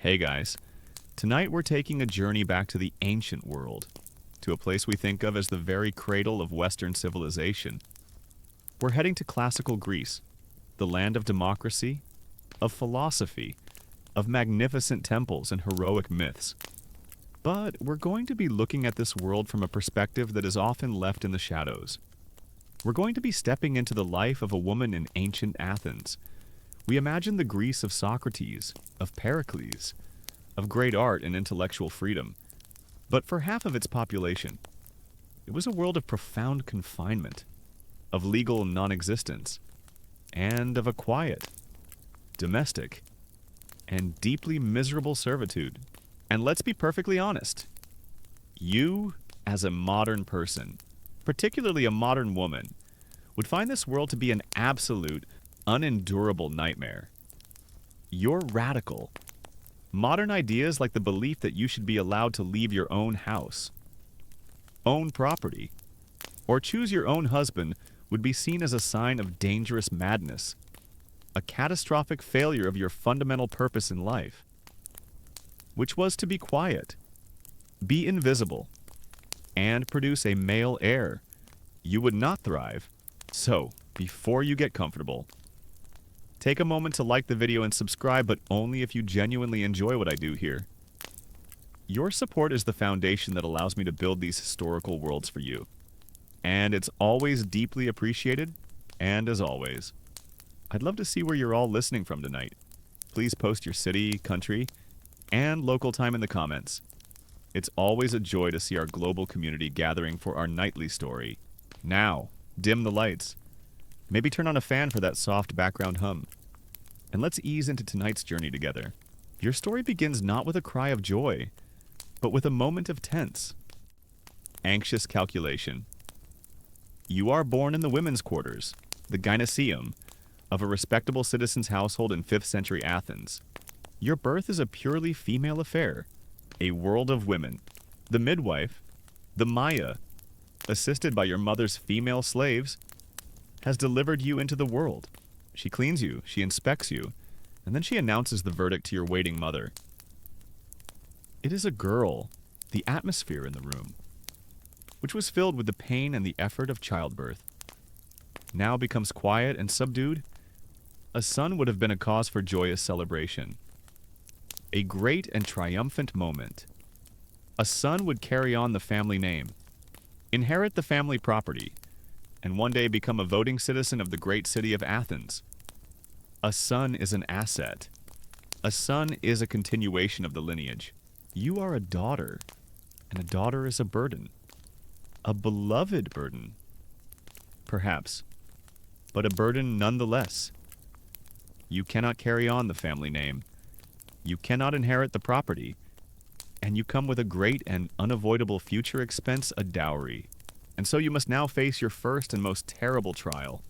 Hey guys, tonight we're taking a journey back to the ancient world, to a place we think of as the very cradle of Western civilization. We're heading to classical Greece, the land of democracy, of philosophy, of magnificent temples and heroic myths. But we're going to be looking at this world from a perspective that is often left in the shadows. We're going to be stepping into the life of a woman in ancient Athens. We imagine the Greece of Socrates, of Pericles, of great art and intellectual freedom. But for half of its population, it was a world of profound confinement, of legal non-existence, and of a quiet, domestic, and deeply miserable servitude. And let's be perfectly honest, you, as a modern person, particularly a modern woman, would find this world to be an absolute, unendurable nightmare. You're radical. Modern ideas like the belief that you should be allowed to leave your own house, own property, or choose your own husband would be seen as a sign of dangerous madness, a catastrophic failure of your fundamental purpose in life, which was to be quiet, be invisible, and produce a male heir. You would not thrive. So, before you get comfortable, take a moment to like the video and subscribe, but only if you genuinely enjoy what I do here. Your support is the foundation that allows me to build these historical worlds for you. And it's always deeply appreciated, and as always, I'd love to see where you're all listening from tonight. Please post your city, country, and local time in the comments. It's always a joy to see our global community gathering for our nightly story. Now, dim the lights. Maybe turn on a fan for that soft background hum. And let's ease into tonight's journey together. Your story begins not with a cry of joy, but with a moment of tense, anxious calculation. You are born in the women's quarters, the gynoeceum, of a respectable citizen's household in 5th century Athens. Your birth is a purely female affair, a world of women. The midwife, the Maya, assisted by your mother's female slaves, has delivered you into the world. She cleans you, she inspects you, and then she announces the verdict to your waiting mother. It is a girl, the atmosphere in the room, which was filled with the pain and the effort of childbirth, now becomes quiet and subdued. A son would have been a cause for joyous celebration. A great and triumphant moment. A son would carry on the family name, inherit the family property, and one day become a voting citizen of the great city of Athens. A son is an asset. A son is a continuation of the lineage. You are a daughter, and a daughter is a burden. A beloved burden, perhaps, but a burden nonetheless. You cannot carry on the family name. You cannot inherit the property, and you come with a great and unavoidable future expense, a dowry. And so you must now face your first and most terrible trial.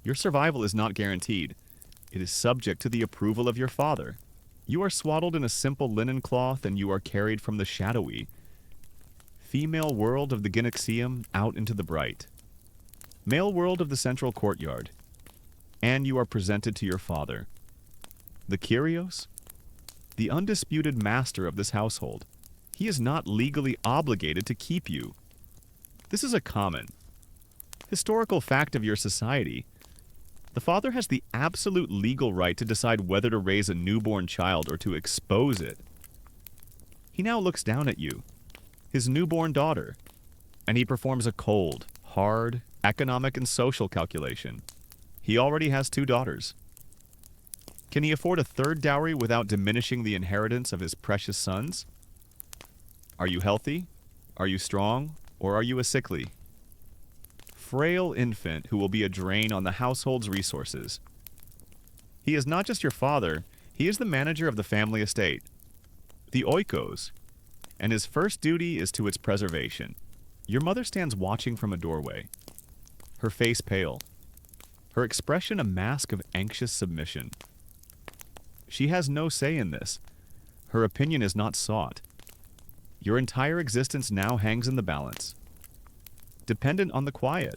Your survival is not guaranteed. It is subject to the approval of your father. You are swaddled in a simple linen cloth, and you are carried from the shadowy, female world of the gynoeceum out into the bright, male world of the central courtyard, and you are presented to your father, the Kyrios, the undisputed master of this household. He is not legally obligated to keep you. This is a common, historical fact of your society. The father has the absolute legal right to decide whether to raise a newborn child or to expose it. He now looks down at you, his newborn daughter, and he performs a cold, hard, economic and social calculation. He already has 2 daughters. Can he afford a 3rd dowry without diminishing the inheritance of his precious sons? Are you healthy? Are you strong? Or are you a sickly, frail infant who will be a drain on the household's resources? He is not just your father, he is the manager of the family estate, the oikos, and his first duty is to its preservation. Your mother stands watching from a doorway, her face pale, her expression a mask of anxious submission. She has no say in this. Her opinion is not sought. Your entire existence now hangs in the balance, dependent on the quiet,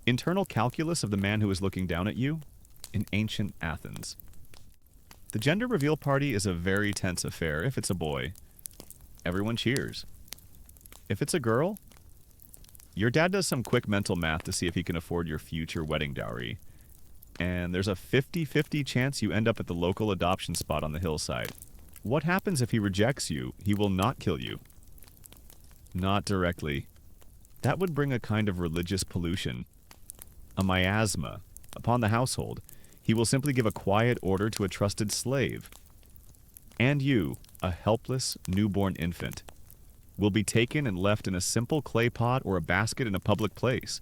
internal calculus of the man who is looking down at you in ancient Athens. The gender reveal party is a very tense affair. If it's a boy, everyone cheers. If it's a girl, your dad does some quick mental math to see if he can afford your future wedding dowry. And there's a 50-50 chance you end up at the local adoption spot on the hillside. What happens if he rejects you? He will not kill you. Not directly. That would bring a kind of religious pollution, a miasma, upon the household. He will simply give a quiet order to a trusted slave. And you, a helpless, newborn infant, will be taken and left in a simple clay pot or a basket in a public place,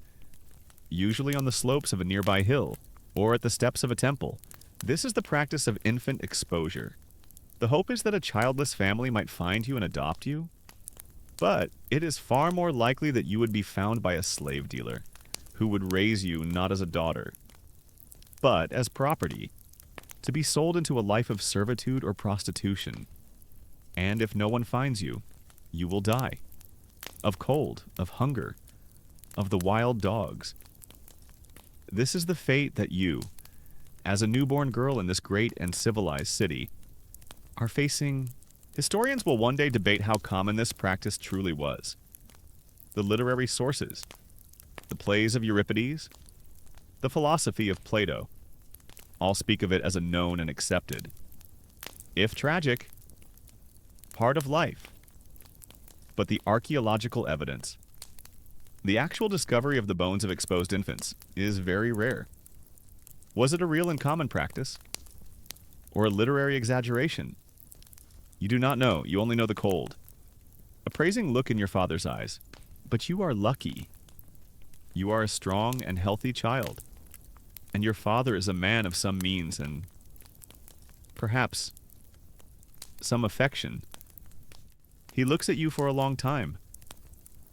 usually on the slopes of a nearby hill or at the steps of a temple. This is the practice of infant exposure. The hope is that a childless family might find you and adopt you, but it is far more likely that you would be found by a slave dealer who would raise you not as a daughter, but as property, to be sold into a life of servitude or prostitution. And if no one finds you, you will die. Of cold, of hunger, of the wild dogs. This is the fate that you, as a newborn girl in this great and civilized city, are facing. Historians will one day debate how common this practice truly was. The literary sources, the plays of Euripides, the philosophy of Plato, all speak of it as a known and accepted, if tragic, part of life. But the archaeological evidence, the actual discovery of the bones of exposed infants, is very rare. Was it a real and common practice? Or a literary exaggeration? You do not know, you only know the cold. Appraising look in your father's eyes, but you are lucky. You are a strong and healthy child, and your father is a man of some means and perhaps some affection. He looks at you for a long time,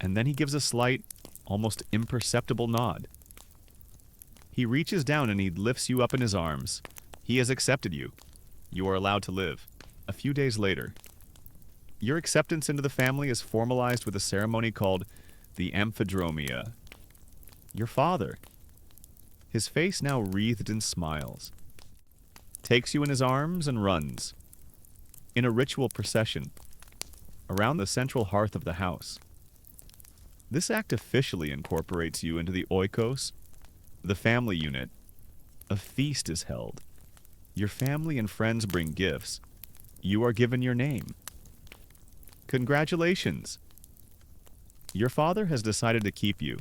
and then he gives a slight, almost imperceptible nod. He reaches down and he lifts you up in his arms. He has accepted you. You are allowed to live. A few days later, your acceptance into the family is formalized with a ceremony called the amphidromia. Your father, his face now wreathed in smiles, takes you in his arms and runs, in a ritual procession, around the central hearth of the house. This act officially incorporates you into the oikos, the family unit. A feast is held. Your family and friends bring gifts. You are given your name. Congratulations! Your father has decided to keep you.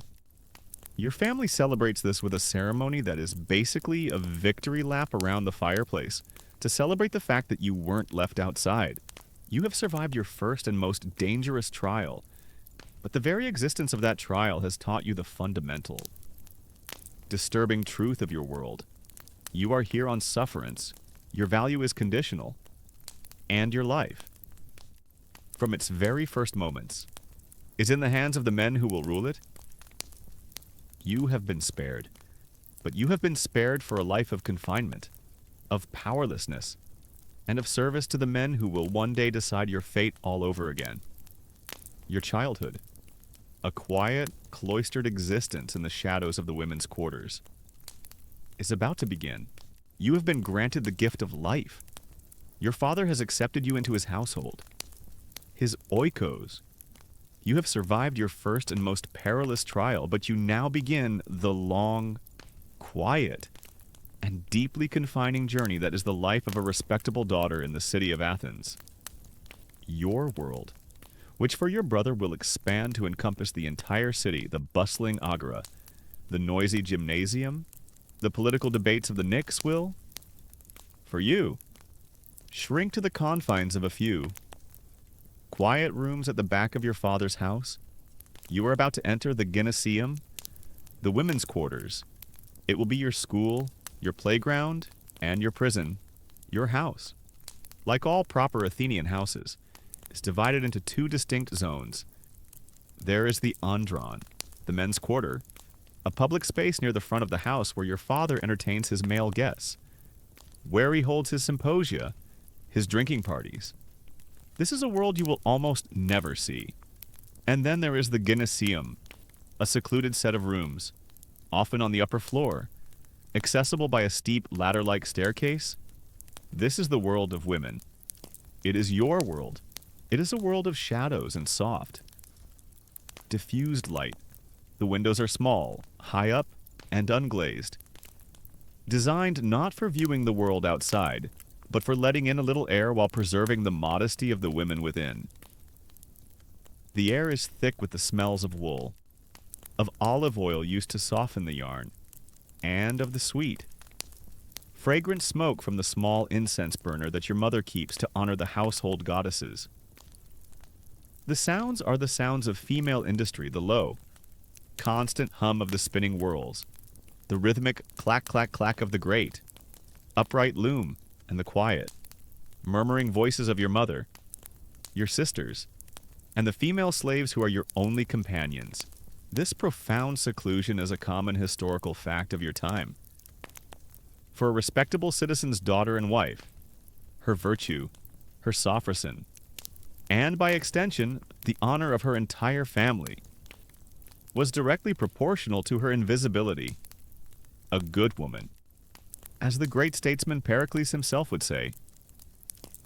Your family celebrates this with a ceremony that is basically a victory lap around the fireplace to celebrate the fact that you weren't left outside. You have survived your first and most dangerous trial, but the very existence of that trial has taught you the fundamental, disturbing truth of your world. You are here on sufferance. Your value is conditional. And your life, from its very first moments, is in the hands of the men who will rule it. You have been spared, but you have been spared for a life of confinement, of powerlessness, and of service to the men who will one day decide your fate all over again. Your childhood, a quiet, cloistered existence in the shadows of the women's quarters, is about to begin. You have been granted the gift of life. Your father has accepted you into his household, his oikos. You have survived your first and most perilous trial, but you now begin the long, quiet, and deeply confining journey that is the life of a respectable daughter in the city of Athens. Your world, which for your brother will expand to encompass the entire city, the bustling agora, the noisy gymnasium, the political debates of the Knicks will, for you, shrink to the confines of a few quiet rooms at the back of your father's house. You are about to enter the gymnasium, the women's quarters. It will be your school, your playground, and your prison. Your house, like all proper Athenian houses, is divided into two distinct zones. There is the andron, the men's quarter, a public space near the front of the house where your father entertains his male guests, where he holds his symposia, his drinking parties. This is a world you will almost never see. And then there is the gymnasium, a secluded set of rooms, often on the upper floor, accessible by a steep ladder-like staircase, This is the world of women. It is your world. It is a world of shadows and soft, diffused light. The windows are small, high up, and unglazed. Designed not for viewing the world outside, but for letting in a little air while preserving the modesty of the women within. The air is thick with the smells of wool, of olive oil used to soften the yarn, and of the sweet, fragrant smoke from the small incense burner that your mother keeps to honor the household goddesses. The sounds are the sounds of female industry, the low, constant hum of the spinning whirls, the rhythmic clack-clack-clack of the grate, upright loom, and the quiet, murmuring voices of your mother, your sisters, and the female slaves who are your only companions. This profound seclusion is a common historical fact of your time. For a respectable citizen's daughter and wife, her virtue, her sophronism, and by extension, the honor of her entire family, was directly proportional to her invisibility. A good woman, as the great statesman Pericles himself would say,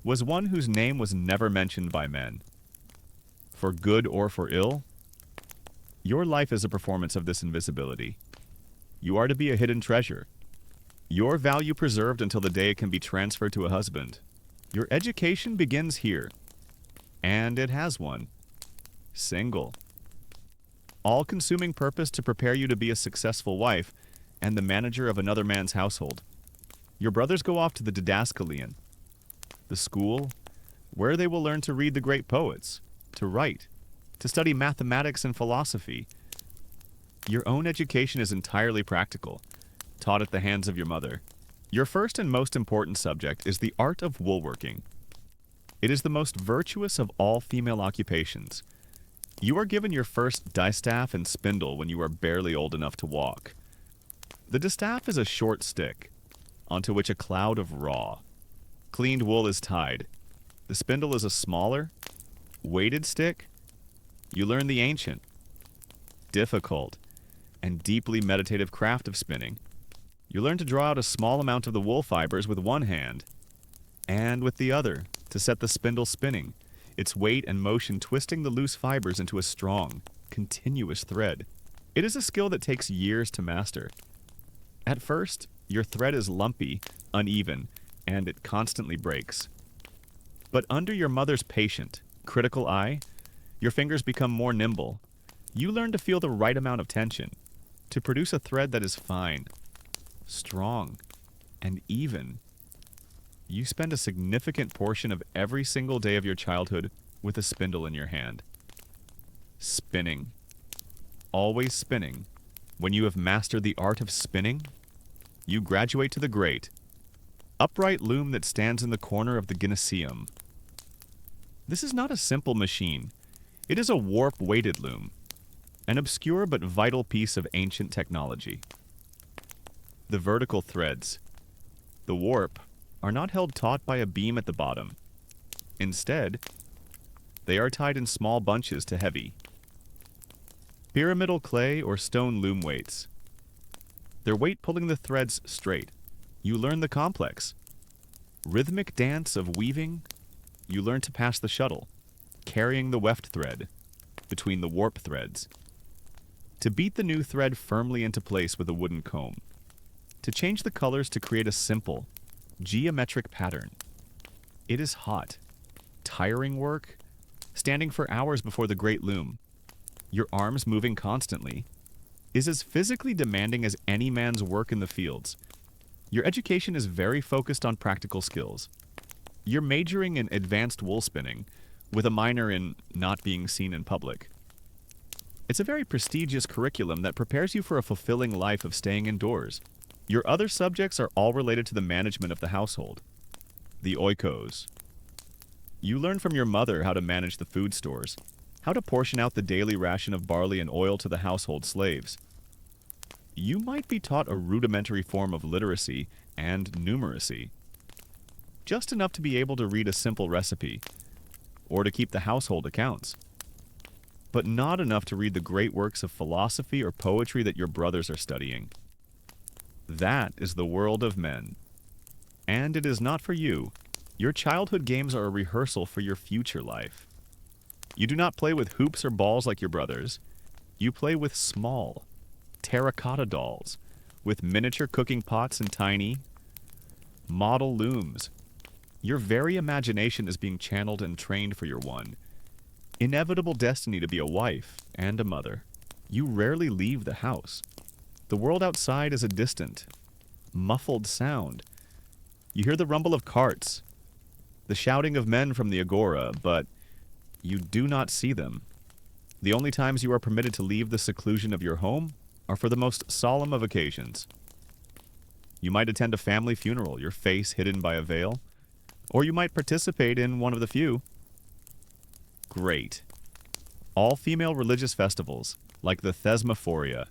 was one whose name was never mentioned by men. For good or for ill, your life is a performance of this invisibility. You are to be a hidden treasure, your value preserved until the day it can be transferred to a husband. Your education begins here, and it has one. Single. All-consuming purpose to prepare you to be a successful wife and the manager of another man's household. Your brothers go off to the didascalion, the school where they will learn to read the great poets, to write, to study mathematics and philosophy. Your own education is entirely practical, taught at the hands of your mother. Your first and most important subject is the art of woolworking. It is the most virtuous of all female occupations. You are given your first distaff and spindle when you are barely old enough to walk. The distaff is a short stick, onto which a cloud of raw, cleaned wool is tied. The spindle is a smaller, weighted stick. You learn the ancient, difficult, and deeply meditative craft of spinning. You learn to draw out a small amount of the wool fibers with one hand, and with the other, to set the spindle spinning, its weight and motion twisting the loose fibers into a strong, continuous thread. It is a skill that takes years to master. At first, your thread is lumpy, uneven, and it constantly breaks. But under your mother's patient, critical eye, your fingers become more nimble. You learn to feel the right amount of tension, to produce a thread that is fine, strong, and even. You spend a significant portion of every single day of your childhood with a spindle in your hand. Spinning. Always spinning. When you have mastered the art of spinning, you graduate to the great, upright loom that stands in the corner of the gymnasium. This is not a simple machine. It is a warp-weighted loom, an obscure but vital piece of ancient technology. The vertical threads, the warp, are not held taut by a beam at the bottom. Instead, they are tied in small bunches to heavy, pyramidal clay or stone loom weights. Their weight pulling the threads straight. You learn the complex, rhythmic dance of weaving. You learn to pass the shuttle, carrying the weft thread between the warp threads. To beat the new thread firmly into place with a wooden comb. To change the colors to create a simple, geometric pattern. It is hot, tiring work, standing for hours before the great loom, your arms moving constantly, is as physically demanding as any man's work in the fields. Your education is very focused on practical skills. You're majoring in advanced wool spinning, with a minor in not being seen in public. It's a very prestigious curriculum that prepares you for a fulfilling life of staying indoors. Your other subjects are all related to the management of the household. The oikos. You learn from your mother how to manage the food stores, how to portion out the daily ration of barley and oil to the household slaves. You might be taught a rudimentary form of literacy and numeracy, just enough to be able to read a simple recipe, or to keep the household accounts, but not enough to read the great works of philosophy or poetry that your brothers are studying. That is the world of men. And it is not for you. Your childhood games are a rehearsal for your future life. You do not play with hoops or balls like your brothers. You play with small, terracotta dolls, with miniature cooking pots and tiny, model looms. Your very imagination is being channeled and trained for your inevitable destiny to be a wife and a mother. You rarely leave the house. The world outside is a distant, muffled sound. You hear the rumble of carts, the shouting of men from the agora, but you do not see them. The only times you are permitted to leave the seclusion of your home are for the most solemn of occasions. You might attend a family funeral, your face hidden by a veil, or you might participate in one of the few. Great. All-female religious festivals, like the Thesmophoria,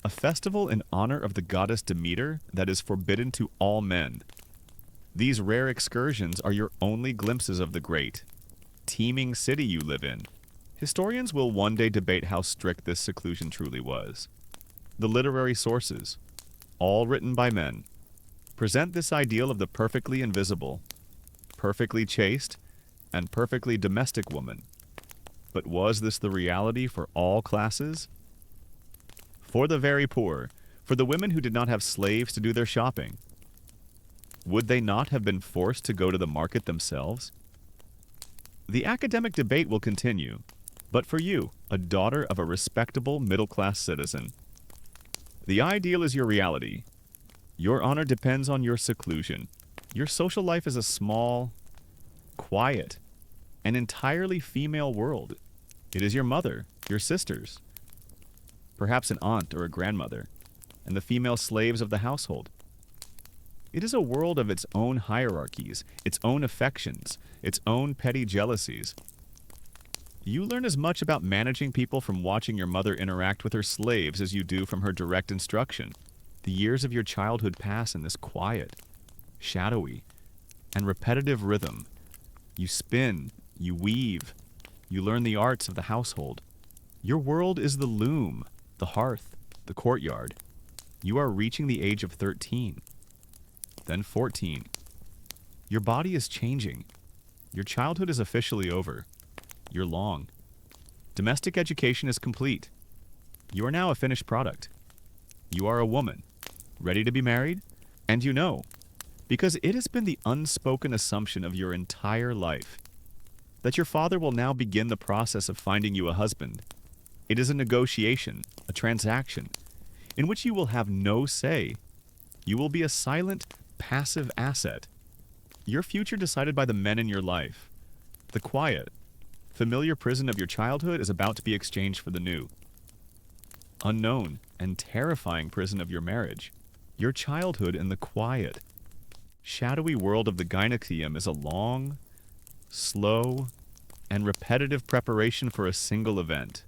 a festival in honor of the goddess Demeter that is forbidden to all men. These rare excursions are your only glimpses of the great, teeming city you live in. Historians will one day debate how strict this seclusion truly was. The literary sources, all written by men, present this ideal of the perfectly invisible, perfectly chaste, and perfectly domestic woman. But was this the reality for all classes? For the very poor, for the women who did not have slaves to do their shopping, would they not have been forced to go to the market themselves? The academic debate will continue, but for you, a daughter of a respectable middle-class citizen, the ideal is your reality. Your honor depends on your seclusion. Your social life is a small, quiet, and entirely female world. It is your mother, your sisters, perhaps an aunt or a grandmother, and the female slaves of the household. It is a world of its own hierarchies, its own affections, its own petty jealousies. You learn as much about managing people from watching your mother interact with her slaves as you do from her direct instruction. The years of your childhood pass in this quiet, shadowy, and repetitive rhythm. You spin, you weave, you learn the arts of the household. Your world is the loom, the hearth, the courtyard. You are reaching the age of 13. Then 14. Your body is changing. Your childhood is officially over. You're long. Domestic education is complete. You are now a finished product. You are a woman, ready to be married, and you know, because it has been the unspoken assumption of your entire life, that your father will now begin the process of finding you a husband. It is a negotiation, a transaction, in which you will have no say. You will be a silent, passive asset. Your future decided by the men in your life. The quiet, familiar prison of your childhood is about to be exchanged for the new, unknown, and terrifying prison of your marriage. Your childhood in the quiet, shadowy world of the gynaeceum is a long, slow, and repetitive preparation for a single event.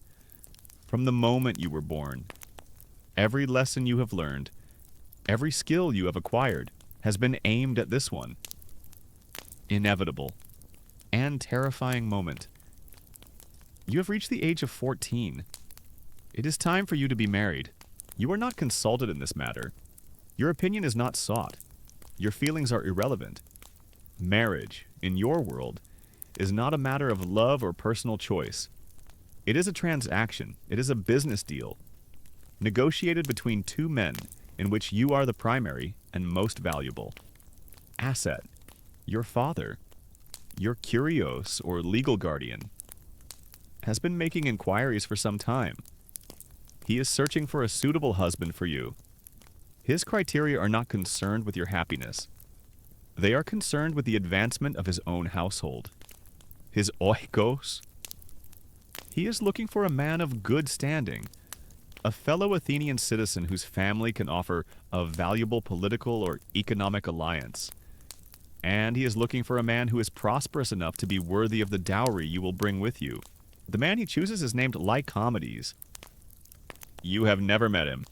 From the moment you were born, every lesson you have learned, every skill you have acquired, has been aimed at this one. Inevitable and terrifying moment. You have reached the age of 14. It is time for you to be married. You are not consulted in this matter. Your opinion is not sought. Your feelings are irrelevant. Marriage, in your world, is not a matter of love or personal choice. It is a transaction. It is a business deal, negotiated between two men in which you are the primary and most valuable asset. Your father, your curios or legal guardian, has been making inquiries for some time. He is searching for a suitable husband for you. His criteria are not concerned with your happiness. They are concerned with the advancement of his own household. His oikos. He is looking for a man of good standing, a fellow Athenian citizen whose family can offer a valuable political or economic alliance. And he is looking for a man who is prosperous enough to be worthy of the dowry you will bring with you. The man he chooses is named Lycomedes. You have never met him.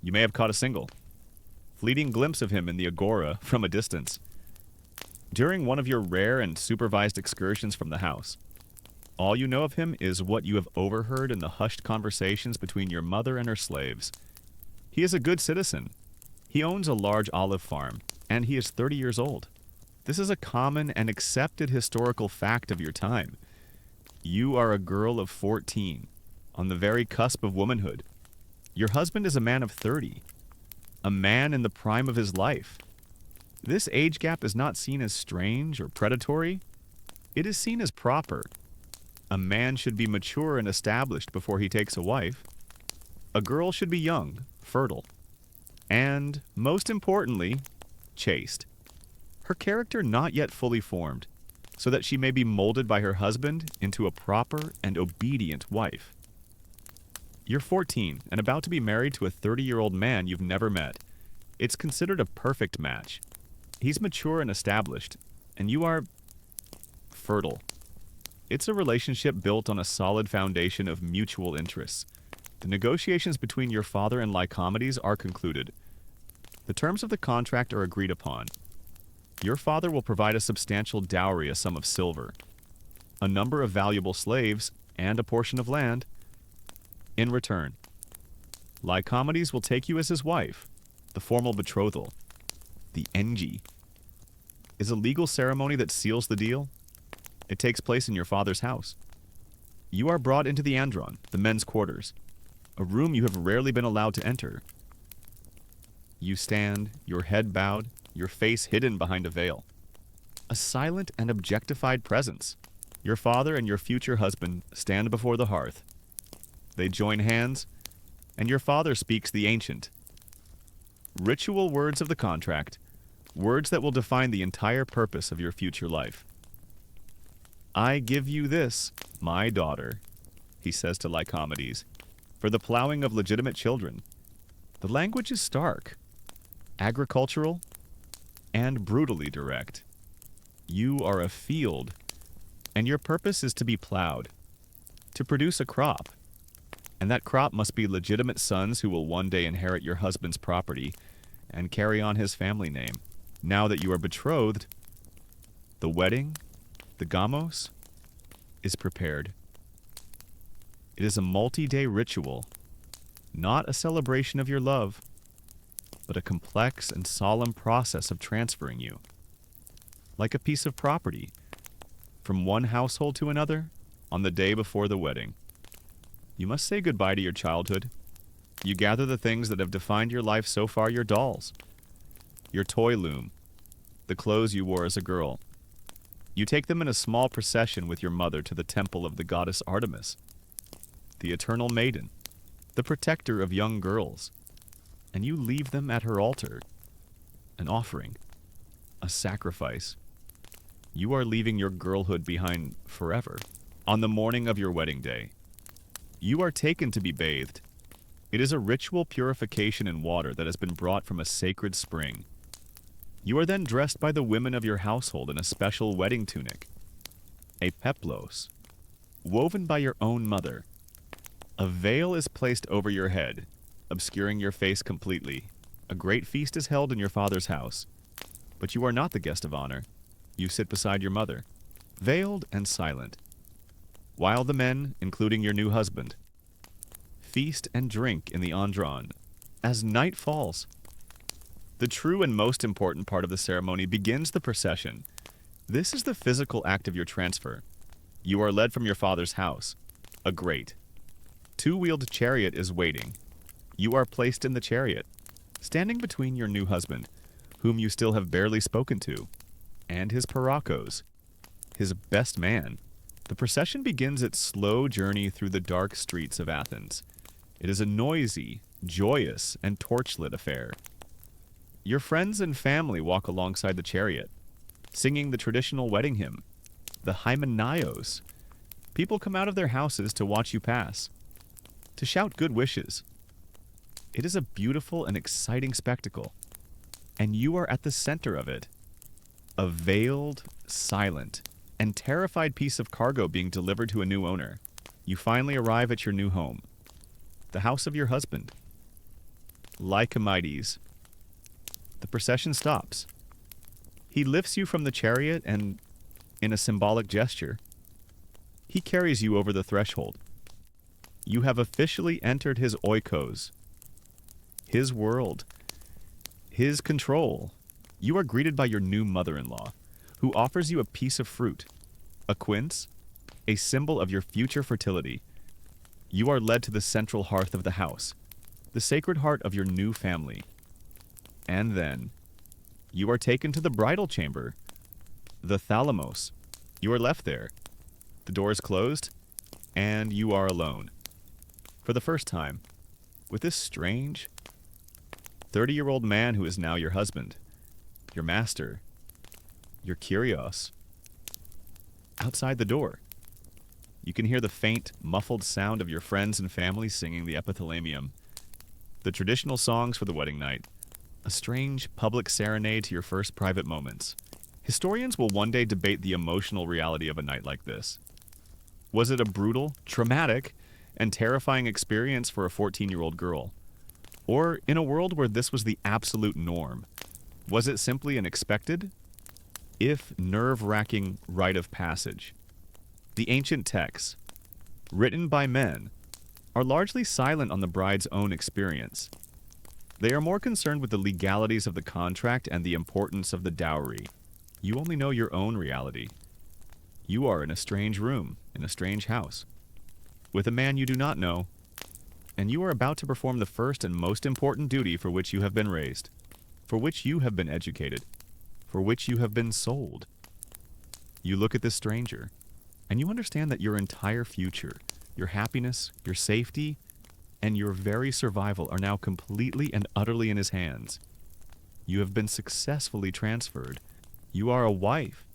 You may have caught a fleeting glimpse of him in the agora from a distance, during one of your rare and supervised excursions from the house. All you know of him is what you have overheard in the hushed conversations between your mother and her slaves. He is a good citizen. He owns a large olive farm. and he is 30 years old. This is a common and accepted historical fact of your time. You are a girl of 14, on the very cusp of womanhood. Your husband is a man of 30, a man in the prime of his life. This age gap is not seen as strange or predatory. It is seen as proper. A man should be mature and established before he takes a wife. A girl should be young, fertile, and, most importantly, chaste. Her character not yet fully formed, so that she may be molded by her husband into a proper and obedient wife. You're 14 and about to be married to a 30-year-old man you've never met. It's considered a perfect match. He's mature and established, and you are fertile. It's a relationship built on a solid foundation of mutual interests. The negotiations between your father and Lycomedes are concluded. The terms of the contract are agreed upon. Your father will provide a substantial dowry, a sum of silver, a number of valuable slaves, and a portion of land. In return, Lycomedes will take you as his wife. The formal betrothal, the engi, is a legal ceremony that seals the deal. It takes place in your father's house. You are brought into the andron, the men's quarters, a room you have rarely been allowed to enter. You stand, your head bowed, your face hidden behind a veil. A silent and objectified presence. Your father and your future husband stand before the hearth. They join hands, and your father speaks the ancient, ritual words of the contract, words that will define the entire purpose of your future life. I give you this, my daughter, he says to Lycomedes, for the plowing of legitimate children. The language is stark, agricultural, and brutally direct. You are a field, and your purpose is to be plowed, to produce a crop, and that crop must be legitimate sons who will one day inherit your husband's property and carry on his family name. Now that you are betrothed, the wedding, the gamos, is prepared. It is a multi-day ritual, not a celebration of your love, but a complex and solemn process of transferring you, like a piece of property, from one household to another on the day before the wedding. You must say goodbye to your childhood. You gather the things that have defined your life so far, your dolls, your toy loom, the clothes you wore as a girl. You take them in a small procession with your mother to the temple of the goddess Artemis, the eternal maiden, the protector of young girls, and you leave them at her altar, an offering, a sacrifice. You are leaving your girlhood behind forever. On the morning of your wedding day, you are taken to be bathed. It is a ritual purification in water that has been brought from a sacred spring. You are then dressed by the women of your household in a special wedding tunic, a peplos, woven by your own mother. A veil is placed over your head, obscuring your face completely. A great feast is held in your father's house, but you are not the guest of honor. You sit beside your mother, veiled and silent, while the men, including your new husband, feast and drink in the andron as night falls. The true and most important part of the ceremony begins the procession. This is the physical act of your transfer. You are led from your father's house. A great, two-wheeled chariot is waiting. You are placed in the chariot, standing between your new husband, whom you still have barely spoken to, and his parakos, his best man. The procession begins its slow journey through the dark streets of Athens. It is a noisy, joyous, and torchlit affair. Your friends and family walk alongside the chariot, singing the traditional wedding hymn, the hymenaios. People come out of their houses to watch you pass, to shout good wishes. It is a beautiful and exciting spectacle, and you are at the center of it. A veiled, silent, and terrified piece of cargo being delivered to a new owner. You finally arrive at your new home, the house of your husband, Lycomedes. The procession stops. He lifts you from the chariot and, in a symbolic gesture, he carries you over the threshold. You have officially entered his oikos, his world, his control, You are greeted by your new mother-in-law, who offers you a piece of fruit, a quince, a symbol of your future fertility. You are led to the central hearth of the house, the sacred heart of your new family. And then, you are taken to the bridal chamber, the thalamus. You are left there. The door is closed, and you are alone. For the first time, with this strange 30-year-old man who is now your husband, your master, your Kyrios. Outside the door, you can hear the faint, muffled sound of your friends and family singing the epithalamium, the traditional songs for the wedding night, a strange public serenade to your first private moments. Historians will one day debate the emotional reality of a night like this. Was it a brutal, traumatic, and terrifying experience for a 14-year-old girl? Or, in a world where this was the absolute norm, was it simply an expected, if nerve-wracking, rite of passage? The ancient texts, written by men, are largely silent on the bride's own experience. They are more concerned with the legalities of the contract and the importance of the dowry. You only know your own reality. You are in a strange room, in a strange house, with a man you do not know, and you are about to perform the first and most important duty for which you have been raised, for which you have been educated, for which you have been sold. You look at this stranger, and you understand that your entire future, your happiness, your safety, and your very survival are now completely and utterly in his hands. You have been successfully transferred. You are a wife.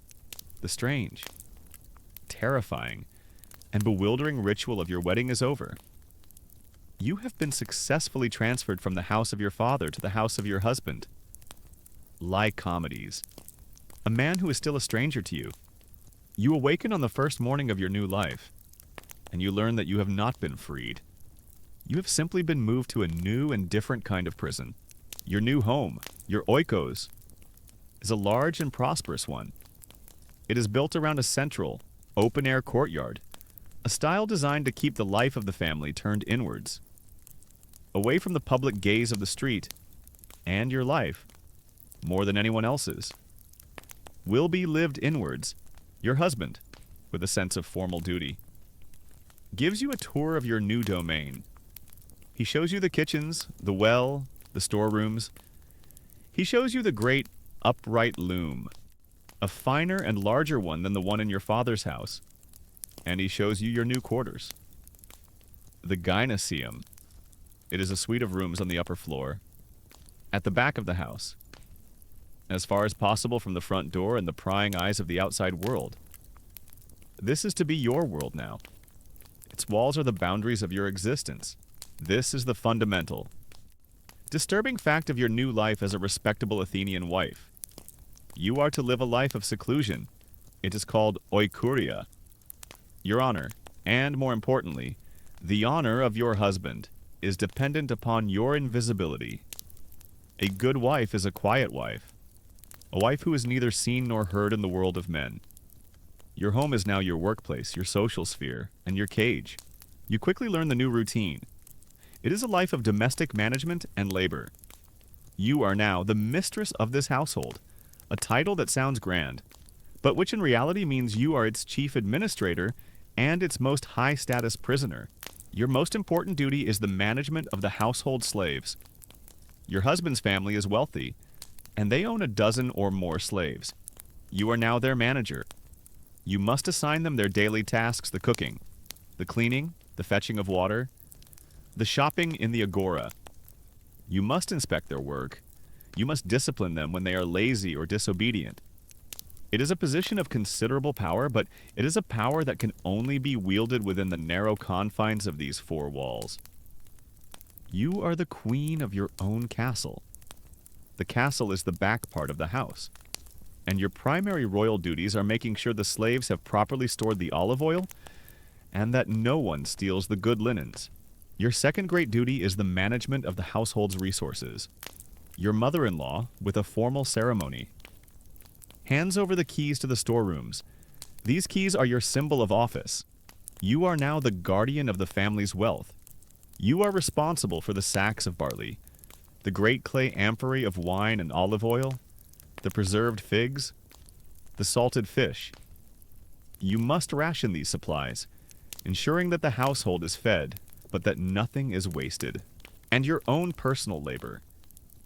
The strange, terrifying, and bewildering ritual of your wedding is over. You have been successfully transferred from the house of your father to the house of your husband. Lycomedes, a man who is still a stranger to you. You awaken on the first morning of your new life, and you learn that you have not been freed. You have simply been moved to a new and different kind of prison. Your new home, your oikos, is a large and prosperous one. It is built around a central, open-air courtyard, a style designed to keep the life of the family turned inwards, away from the public gaze of the street, and your life, more than anyone else's, will be lived inwards. Your husband, with a sense of formal duty, gives you a tour of your new domain. He shows you the kitchens, the well, the storerooms. He shows you the great upright loom, a finer and larger one than the one in your father's house, and he shows you your new quarters. The gynoeceum. It is a suite of rooms on the upper floor, at the back of the house, as far as possible from the front door and the prying eyes of the outside world. This is to be your world now. Its walls are the boundaries of your existence. This is the fundamental, disturbing fact of your new life as a respectable Athenian wife. You are to live a life of seclusion. It is called oikuria. Your honor, and more importantly, the honor of your husband, is dependent upon your invisibility. A good wife is a quiet wife, a wife who is neither seen nor heard in the world of men. Your home is now your workplace, your social sphere, and your cage. You quickly learn the new routine. It is a life of domestic management and labor. You are now the mistress of this household, a title that sounds grand, but which in reality means you are its chief administrator and its most high-status prisoner. Your most important duty is the management of the household slaves. Your husband's family is wealthy, and they own a dozen or more slaves. You are now their manager. You must assign them their daily tasks: the cooking, the cleaning, the fetching of water, the shopping in the agora. You must inspect their work. You must discipline them when they are lazy or disobedient. It is a position of considerable power, but it is a power that can only be wielded within the narrow confines of these four walls. You are the queen of your own castle. The castle is the back part of the house, and your primary royal duties are making sure the slaves have properly stored the olive oil and that no one steals the good linens. Your second great duty is the management of the household's resources. Your mother-in-law, with a formal ceremony, hands over the keys to the storerooms. These keys are your symbol of office. You are now the guardian of the family's wealth. You are responsible for the sacks of barley, the great clay amphorae of wine and olive oil, the preserved figs, the salted fish. You must ration these supplies, ensuring that the household is fed, but that nothing is wasted. And your own personal labor,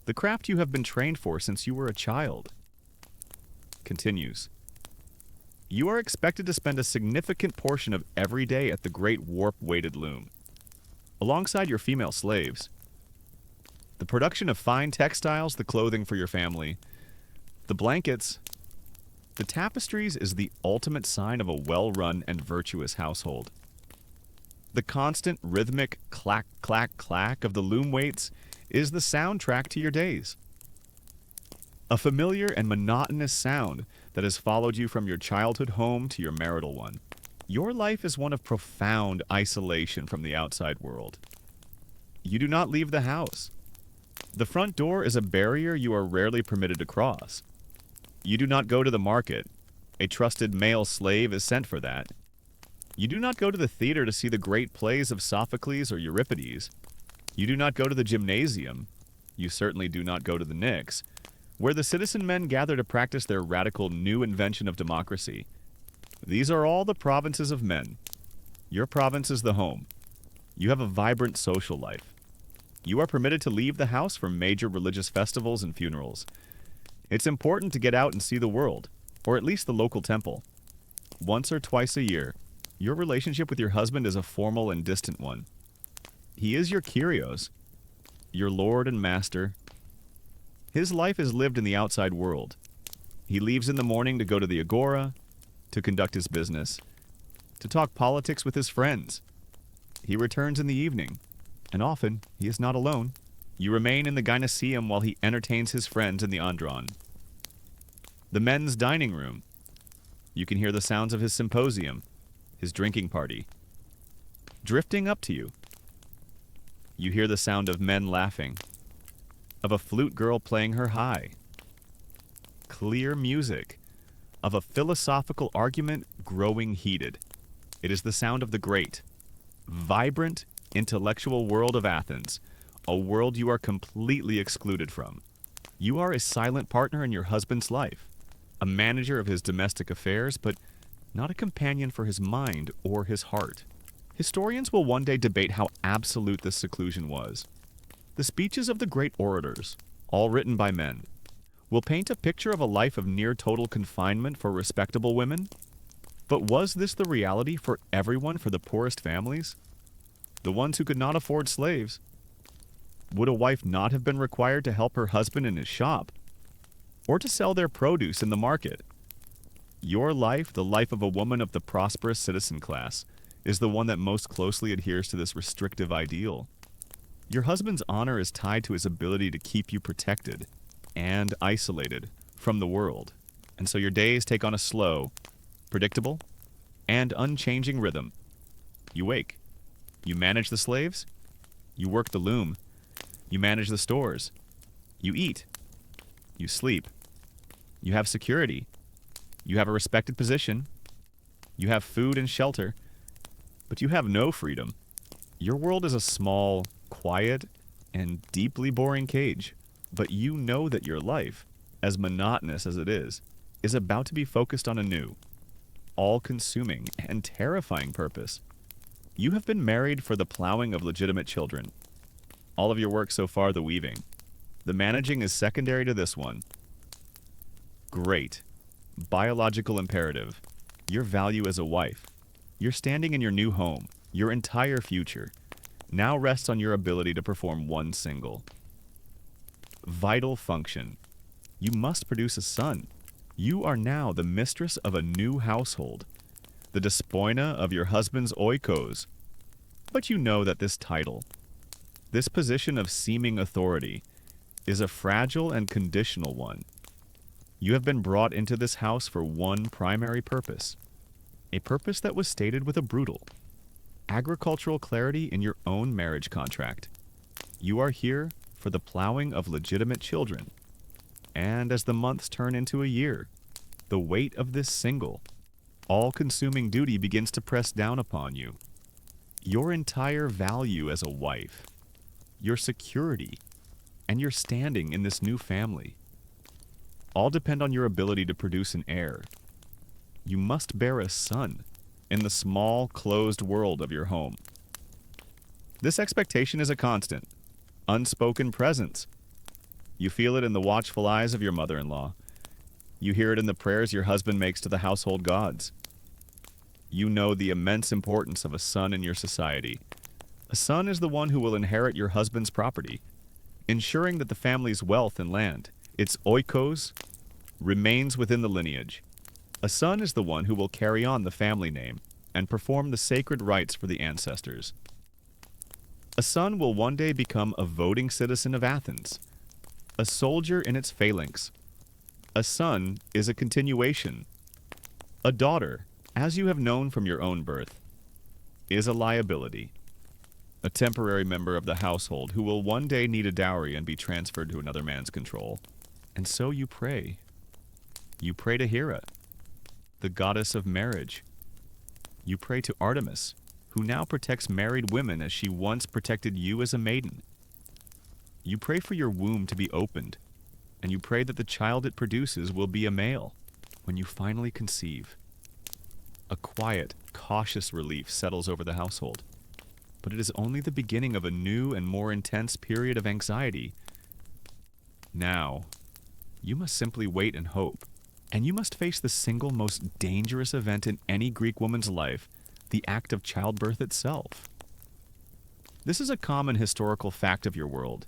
the craft you have been trained for since you were a child, continues. You are expected to spend a significant portion of every day at the great warp-weighted loom, alongside your female slaves. The production of fine textiles, the clothing for your family, the blankets, the tapestries is the ultimate sign of a well-run and virtuous household. The constant rhythmic clack, clack, clack of the loom weights is the soundtrack to your days. A familiar and monotonous sound that has followed you from your childhood home to your marital one. Your life is one of profound isolation from the outside world. You do not leave the house. The front door is a barrier you are rarely permitted to cross. You do not go to the market. A trusted male slave is sent for that. You do not go to the theater to see the great plays of Sophocles or Euripides. You do not go to the gymnasium. You certainly do not go to the Knicks, where the citizen men gather to practice their radical new invention of democracy. These are all the provinces of men. Your province is the home. You have a vibrant social life. You are permitted to leave the house for major religious festivals and funerals. It's important to get out and see the world, or at least the local temple. Once or twice a year, your relationship with your husband is a formal and distant one. He is your Kyrios, your lord and master. His life is lived in the outside world. He leaves in the morning to go to the agora, to conduct his business, to talk politics with his friends. He returns in the evening, and often he is not alone. You remain in the gynoeceum while he entertains his friends in the andron. The men's dining room. You can hear the sounds of his symposium, his drinking party. Drifting up to you, you hear the sound of men laughing, of a flute girl playing her high. Clear music, of a philosophical argument growing heated. It is the sound of the great, vibrant, intellectual world of Athens, a world you are completely excluded from. You are a silent partner in your husband's life, a manager of his domestic affairs, but not a companion for his mind or his heart. Historians will one day debate how absolute this seclusion was. The speeches of the great orators, all written by men, will paint a picture of a life of near total confinement for respectable women. But was this the reality for everyone, for the poorest families? The ones who could not afford slaves? Would a wife not have been required to help her husband in his shop, or to sell their produce in the market? Your life, the life of a woman of the prosperous citizen class, is the one that most closely adheres to this restrictive ideal. Your husband's honor is tied to his ability to keep you protected and isolated from the world, and so your days take on a slow, predictable, and unchanging rhythm. You wake. You manage the slaves. You work the loom. You manage the stores. You eat. You sleep. You have security. You have a respected position. You have food and shelter. But you have no freedom. Your world is a small, quiet, and deeply boring cage. But you know that your life, as monotonous as it is about to be focused on a new, all-consuming, and terrifying purpose. You have been married for the plowing of legitimate children. All of your work so far, the weaving. The managing is secondary to this one. Great. Biological imperative. Your value as a wife. Your standing in your new home. Your entire future now rests on your ability to perform one single vital function. You must produce a son. You are now the mistress of a new household, the despoina of your husband's oikos. But you know that this title, this position of seeming authority, is a fragile and conditional one. You have been brought into this house for one primary purpose, a purpose that was stated with a brutal, agricultural clarity in your own marriage contract. You are here for the plowing of legitimate children. And as the months turn into a year, the weight of this single, all-consuming duty begins to press down upon you. Your entire value as a wife, your security, and your standing in this new family. all depend on your ability to produce an heir. You must bear a son in the small, closed world of your home. This expectation is a constant, unspoken presence. You feel it in the watchful eyes of your mother-in-law. You hear it in the prayers your husband makes to the household gods. You know the immense importance of a son in your society. A son is the one who will inherit your husband's property, ensuring that the family's wealth and land, its oikos, remains within the lineage. A son is the one who will carry on the family name and perform the sacred rites for the ancestors. A son will one day become a voting citizen of Athens, a soldier in its phalanx. A son is a continuation. A daughter, as you have known from your own birth, is a liability, a temporary member of the household who will one day need a dowry and be transferred to another man's control. And so you pray. You pray to Hera, the goddess of marriage. You pray to Artemis, who now protects married women as she once protected you as a maiden. You pray for your womb to be opened, and you pray that the child it produces will be a male when you finally conceive. A quiet, cautious relief settles over the household, but it is only the beginning of a new and more intense period of anxiety. Now, you must simply wait and hope, and you must face the single most dangerous event in any Greek woman's life, the act of childbirth itself. This is a common historical fact of your world,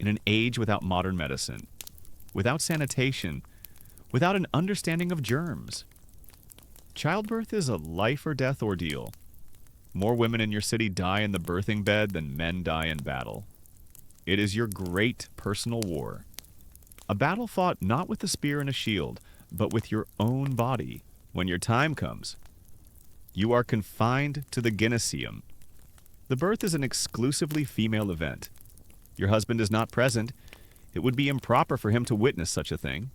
in an age without modern medicine, without sanitation, without an understanding of germs. Childbirth is a life or death ordeal. More women in your city die in the birthing bed than men die in battle. It is your great personal war. A battle fought not with a spear and a shield, but with your own body. When your time comes, you are confined to the gynecium. The birth is an exclusively female event. Your husband is not present. It would be improper for him to witness such a thing.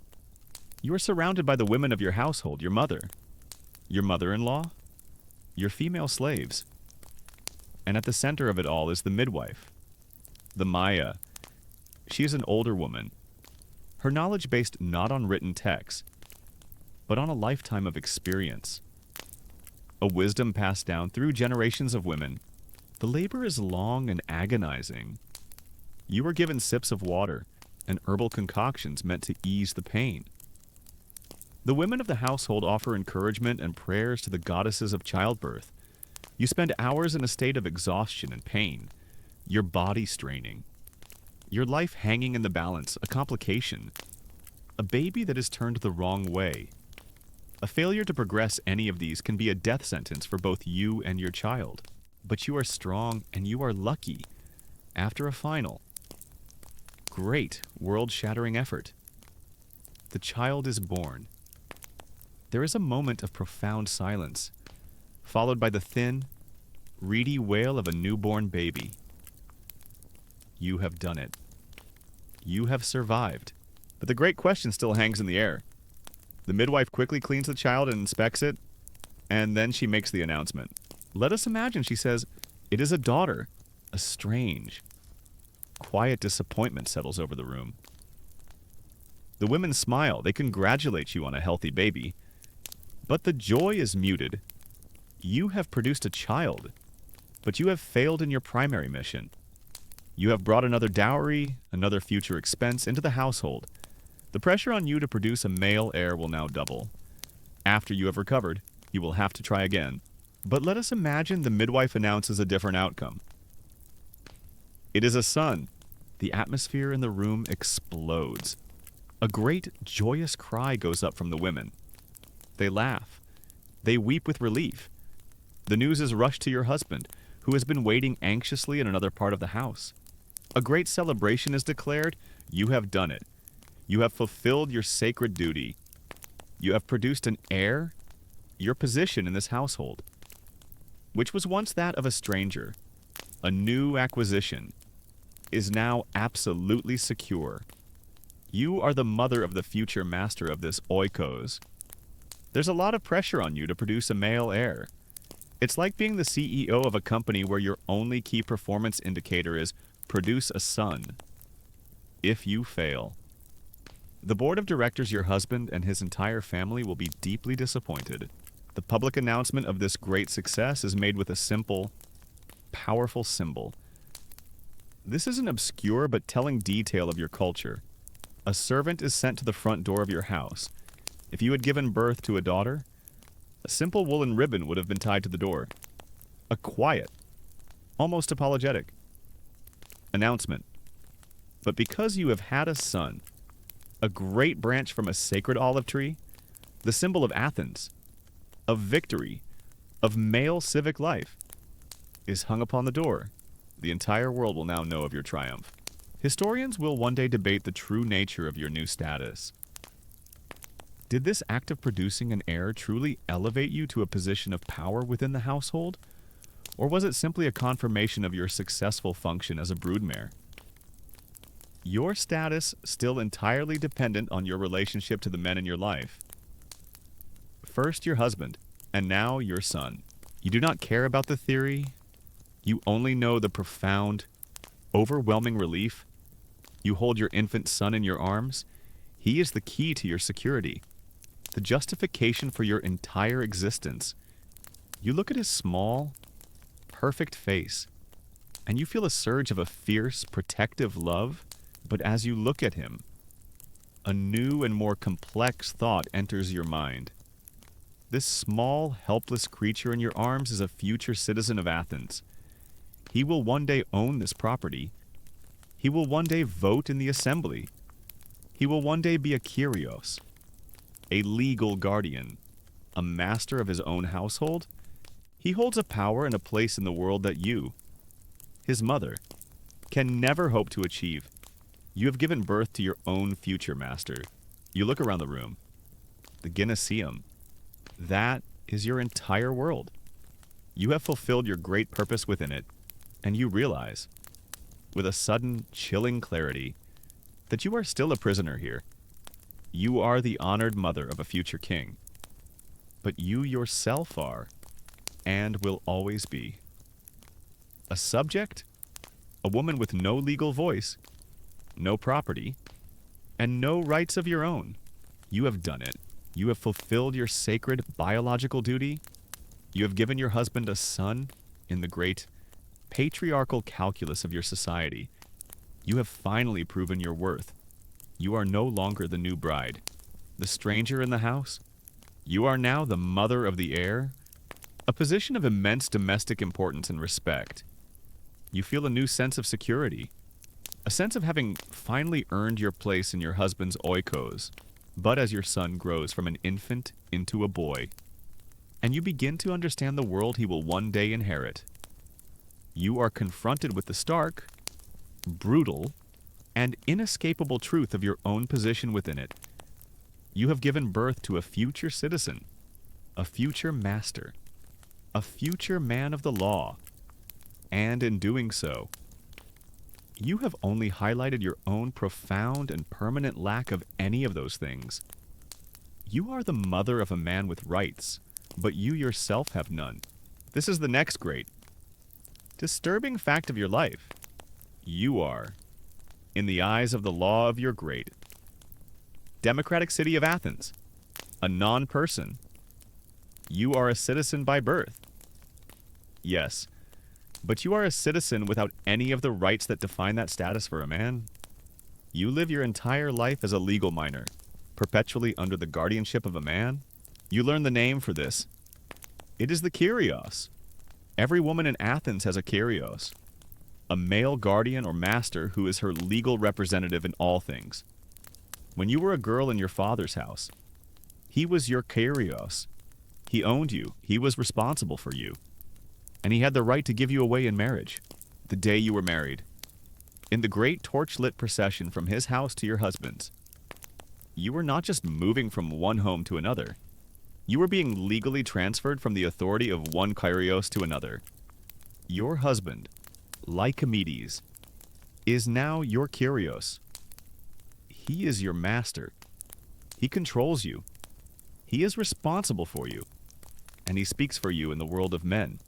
You are surrounded by the women of your household, your mother-in-law, your female slaves. And at the center of it all is the midwife, the Maya. She is an older woman, her knowledge based not on written texts, but on a lifetime of experience. A wisdom passed down through generations of women. The labor is long and agonizing. You are given sips of water and herbal concoctions meant to ease the pain. The women of the household offer encouragement and prayers to the goddesses of childbirth. You spend hours in a state of exhaustion and pain, your body straining, your life hanging in the balance, a complication, a baby that is turned the wrong way. A failure to progress any of these can be a death sentence for both you and your child. But you are strong and you are lucky. After a final, great, world-shattering effort, the child is born. There is a moment of profound silence, followed by the thin, reedy wail of a newborn baby. You have done it. You have survived. But the great question still hangs in the air. The midwife quickly cleans the child and inspects it, and then she makes the announcement. Let us imagine, she says, it is a daughter. A strange, quiet disappointment settles over the room. The women smile. They congratulate you on a healthy baby. But the joy is muted. You have produced a child, but you have failed in your primary mission. You have brought another dowry, another future expense into the household. The pressure on you to produce a male heir will now double. After you have recovered, you will have to try again. But let us imagine the midwife announces a different outcome. It is a son. The atmosphere in the room explodes. A great, joyous cry goes up from the women. They laugh. They weep with relief. The news is rushed to your husband, who has been waiting anxiously in another part of the house. A great celebration is declared. You have done it. You have fulfilled your sacred duty. You have produced an heir. Your position in this household, which was once that of a stranger, a new acquisition, is now absolutely secure. You are the mother of the future master of this oikos. There's a lot of pressure on you to produce a male heir. It's like being the CEO of a company where your only key performance indicator is produce a son. If you fail, The board of directors, your husband, and his entire family will be deeply disappointed. The public announcement of this great success is made with a simple, powerful symbol. This is an obscure but telling detail of your culture. A servant is sent to the front door of your house. If you had given birth to a daughter, a simple woolen ribbon would have been tied to the door. A quiet, almost apologetic announcement. But because you have had a son, a great branch from a sacred olive tree, the symbol of Athens, of victory, of male civic life, is hung upon the door, the entire world will now know of your triumph. Historians will one day debate the true nature of your new status. Did this act of producing an heir truly elevate you to a position of power within the household? Or was it simply a confirmation of your successful function as a broodmare? Your status still entirely dependent on your relationship to the men in your life. First your husband, and now your son. You do not care about the theory. You only know the profound, overwhelming relief. You hold your infant son in your arms. He is the key to your security, the justification for your entire existence. You look at his small, perfect face, and you feel a surge of a fierce, protective love. But as you look at him, a new and more complex thought enters your mind. This small, helpless creature in your arms is a future citizen of Athens. He will one day own this property. He will one day vote in the assembly. He will one day be a Kyrios, a legal guardian, a master of his own household. He holds a power and a place in the world that you, his mother, can never hope to achieve. You have given birth to your own future master. You look around the room. The Gymnasium. That is your entire world. You have fulfilled your great purpose within it, and you realize, with a sudden, chilling clarity, that you are still a prisoner here. You are the honored mother of a future king. But you yourself are, and will always be, a subject, a woman with no legal voice, no property, and no rights of your own. You have done it. You have fulfilled your sacred biological duty. You have given your husband a son in the great patriarchal calculus of your society. You have finally proven your worth. You are no longer the new bride, the stranger in the house. You are now the mother of the heir, a position of immense domestic importance and respect. You feel a new sense of security, a sense of having finally earned your place in your husband's oikos. But as your son grows from an infant into a boy, and you begin to understand the world he will one day inherit, you are confronted with the stark, brutal, and inescapable truth of your own position within it. You have given birth to a future citizen, a future master, a future man of the law, and in doing so, you have only highlighted your own profound and permanent lack of any of those things. You are the mother of a man with rights, but you yourself have none. This is the next great, disturbing fact of your life. You are, in the eyes of the law of your great, democratic city of Athens, a non-person. You are a citizen by birth. Yes, but you are a citizen without any of the rights that define that status for a man. You live your entire life as a legal minor, perpetually under the guardianship of a man. You learn the name for this. It is the Kyrios. Every woman in Athens has a Kyrios, a male guardian or master who is her legal representative in all things. When you were a girl in your father's house, he was your Kyrios. He owned you. He was responsible for you. And he had the right to give you away in marriage, the day you were married. In the great torch-lit procession from his house to your husband's, you were not just moving from one home to another. You were being legally transferred from the authority of one Kyrios to another. Your husband, Lycomedes, is now your Kyrios. He is your master. He controls you. He is responsible for you. And he speaks for you in the world of men.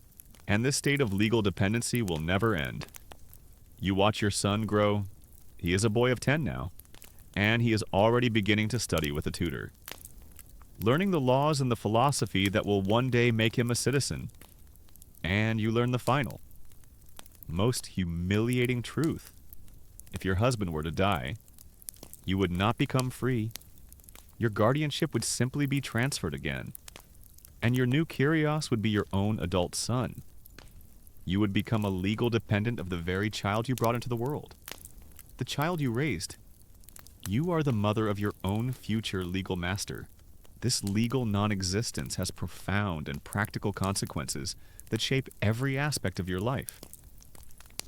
And this state of legal dependency will never end. You watch your son grow. He is a boy of 10 now. and he is already beginning to study with a tutor, learning the laws and the philosophy that will one day make him a citizen. And you learn the final, most humiliating truth. If your husband were to die, you would not become free. Your guardianship would simply be transferred again, and your new Kyrios would be your own adult son. You would become a legal dependent of the very child you brought into the world, the child you raised. You are the mother of your own future legal master. This legal non-existence has profound and practical consequences that shape every aspect of your life.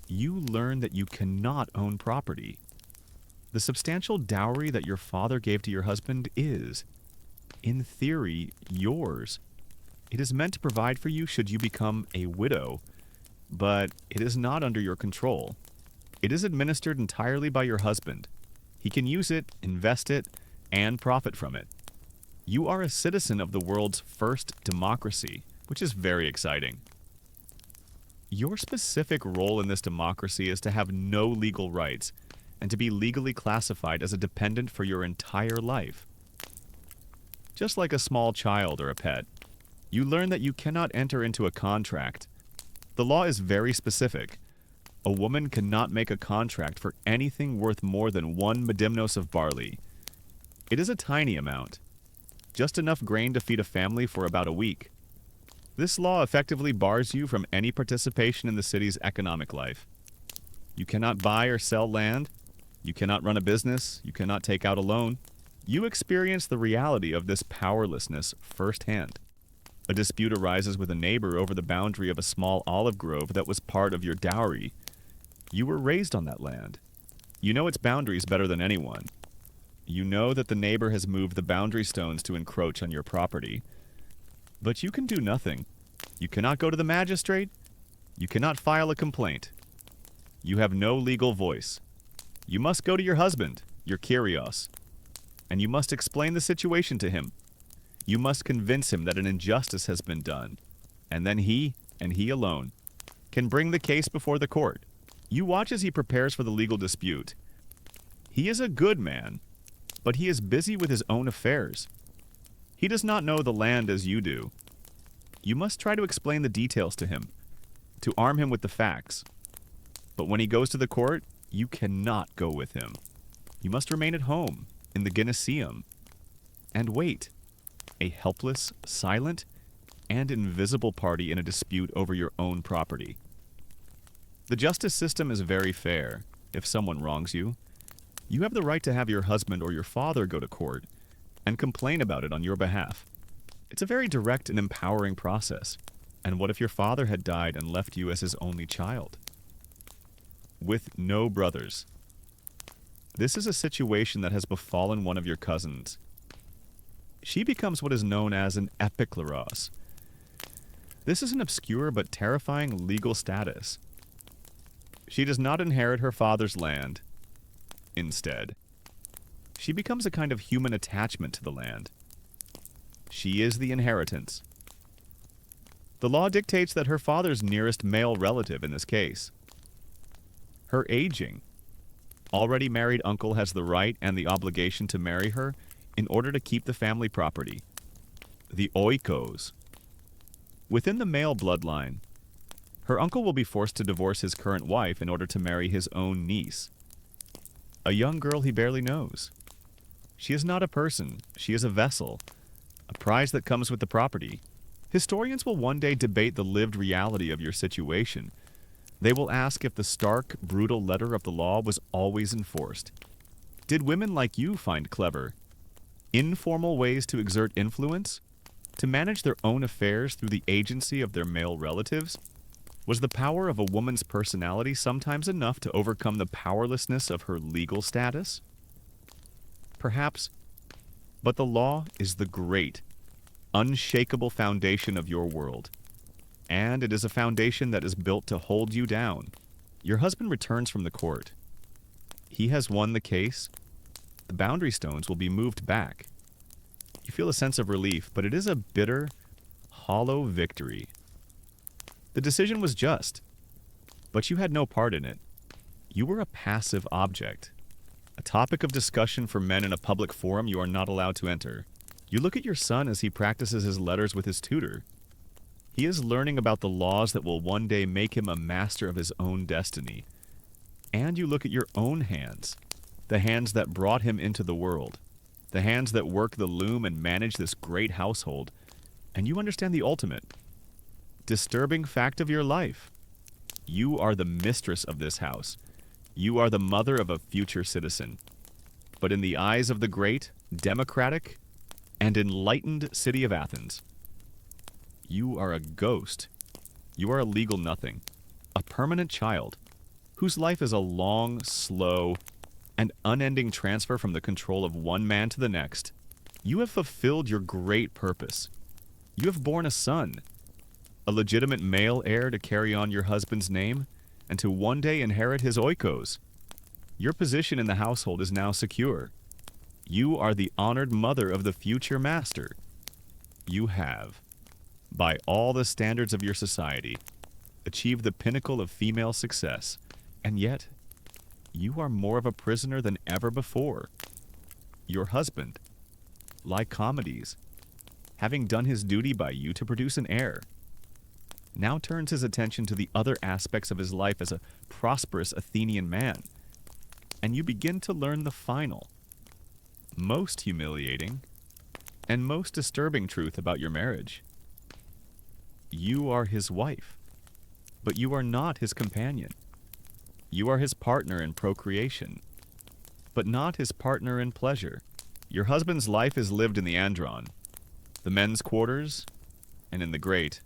You learn that you cannot own property. The substantial dowry that your father gave to your husband is, in theory, yours. It is meant to provide for you should you become a widow, but it is not under your control. It is administered entirely by your husband. He can use it, invest it, and profit from it. You are a citizen of the world's first democracy, which is very exciting. Your specific role in this democracy is to have no legal rights and to be legally classified as a dependent for your entire life. Just like a small child or a pet, you learn that you cannot enter into a contract. The law is very specific. A woman cannot make a contract for anything worth more than 1 medimnos of barley. It is a tiny amount, just enough grain to feed a family for about a week. This law effectively bars you from any participation in the city's economic life. You cannot buy or sell land. You cannot run a business. You cannot take out a loan. You experience the reality of this powerlessness firsthand. A dispute arises with a neighbor over the boundary of a small olive grove that was part of your dowry. You were raised on that land. You know its boundaries better than anyone. You know that the neighbor has moved the boundary stones to encroach on your property. But you can do nothing. You cannot go to the magistrate. You cannot file a complaint. You have no legal voice. You must go to your husband, your Kyrios, and you must explain the situation to him. You must convince him that an injustice has been done, and then he, and he alone, can bring the case before the court. You watch as he prepares for the legal dispute. He is a good man, but he is busy with his own affairs. He does not know the land as you do. You must try to explain the details to him, to arm him with the facts. But when he goes to the court, you cannot go with him. You must remain at home, in the Gymnasium, and wait. A helpless, silent, and invisible party in a dispute over your own property. The justice system is very fair. If someone wrongs you, you have the right to have your husband or your father go to court and complain about it on your behalf. It's a very direct and empowering process. And what if your father had died and left you as his only child? With no brothers. This is a situation that has befallen one of your cousins. She becomes what is known as an epikleros. This is an obscure but terrifying legal status. She does not inherit her father's land. Instead, she becomes a kind of human attachment to the land. She is the inheritance. The law dictates that her father's nearest male relative in this case. Her aging, already married uncle has the right and the obligation to marry her in order to keep the family property. The oikos. Within the male bloodline, her uncle will be forced to divorce his current wife in order to marry his own niece, a young girl he barely knows. She is not a person, she is a vessel, a prize that comes with the property. Historians will one day debate the lived reality of your situation. They will ask if the stark, brutal letter of the law was always enforced. Did women like you find clever, informal ways to exert influence, to manage their own affairs through the agency of their male relatives? Was the power of a woman's personality sometimes enough to overcome the powerlessness of her legal status? Perhaps, but the law is the great, unshakable foundation of your world, and it is a foundation that is built to hold you down. Your husband returns from the court. He has won the case. The boundary stones will be moved back. You feel a sense of relief, but it is a bitter, hollow victory. The decision was just, but you had no part in it. You were a passive object, a a topic of discussion for men in a public forum you are not allowed to enter. You look at your son as he practices his letters with his tutor. He is learning about the laws that will one day make him a master of his own destiny. And you look at your own hands, the hands that brought him into the world, the hands that work the loom and manage this great household, and you understand the ultimate, disturbing fact of your life. You are the mistress of this house. You are the mother of a future citizen. But in the eyes of the great, democratic, and enlightened city of Athens, you are a ghost. You are a legal nothing, a permanent child, whose life is a long, slow, and unending transfer from the control of one man to the next. You have fulfilled your great purpose. You have borne a son, a legitimate male heir to carry on your husband's name and to one day inherit his oikos. Your position in the household is now secure. You are the honored mother of the future master. You have, by all the standards of your society, achieved the pinnacle of female success, and yet you are more of a prisoner than ever before. Your husband, Lycomedes, having done his duty by you to produce an heir, now turns his attention to the other aspects of his life as a prosperous Athenian man, and you begin to learn the final, most humiliating, and most disturbing truth about your marriage. You are his wife, but you are not his companion. You are his partner in procreation, but not his partner in pleasure. Your husband's life is lived in the andron, the men's quarters, and in the great,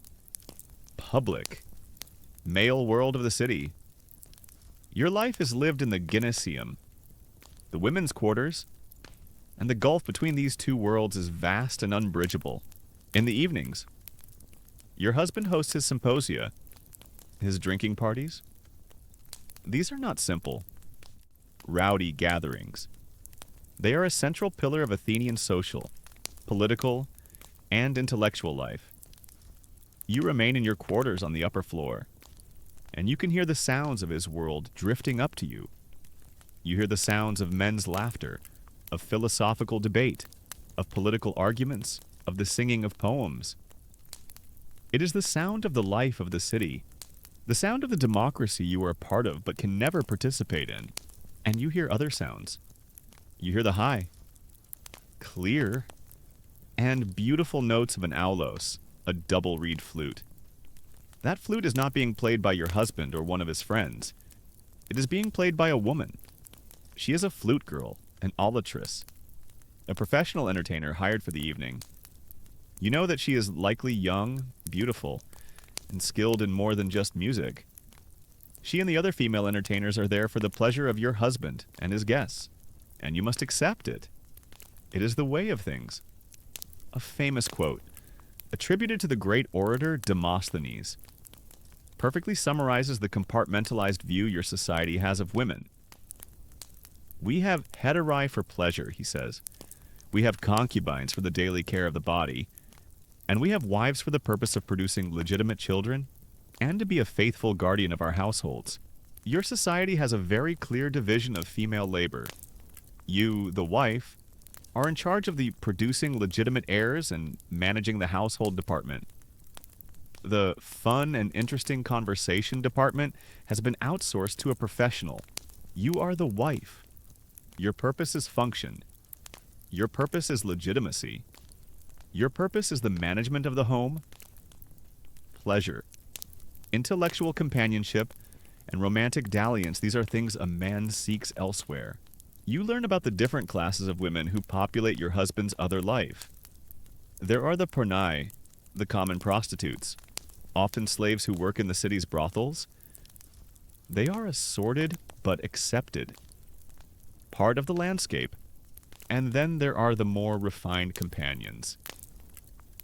public, male world of the city. Your life is lived in the gymnasium, the women's quarters, and the gulf between these two worlds is vast and unbridgeable. In the evenings, your husband hosts his symposia, his drinking parties. These are not simple, rowdy gatherings. They are a central pillar of Athenian social, political, and intellectual life. You remain in your quarters on the upper floor, and you can hear the sounds of his world drifting up to you. You hear the sounds of men's laughter, of philosophical debate, of political arguments, of the singing of poems. It is the sound of the life of the city, the sound of the democracy you are a part of but can never participate in. And you hear other sounds. You hear the high, clear, and beautiful notes of an aulos, a double reed flute. That flute is not being played by your husband or one of his friends. It is being played by a woman. She is a flute girl, an aulatress, a professional entertainer hired for the evening. You know that she is likely young, beautiful, and skilled in more than just music. She and the other female entertainers are there for the pleasure of your husband and his guests, and you must accept it. It is the way of things. A famous quote, attributed to the great orator Demosthenes, perfectly summarizes the compartmentalized view your society has of women. We have heterae for pleasure, he says. We have concubines for the daily care of the body, and we have wives for the purpose of producing legitimate children and to be a faithful guardian of our households. Your society has a very clear division of female labor. You, the wife, are in charge of the producing legitimate heirs and managing the household department. The fun and interesting conversation department has been outsourced to a professional. You are the wife. Your purpose is function. Your purpose is legitimacy. Your purpose is the management of the home, pleasure, intellectual companionship, and romantic dalliance. These are things a man seeks elsewhere. You learn about the different classes of women who populate your husband's other life. There are the pornai, the common prostitutes, often slaves who work in the city's brothels. They are assorted but accepted, part of the landscape. And then there are the more refined companions,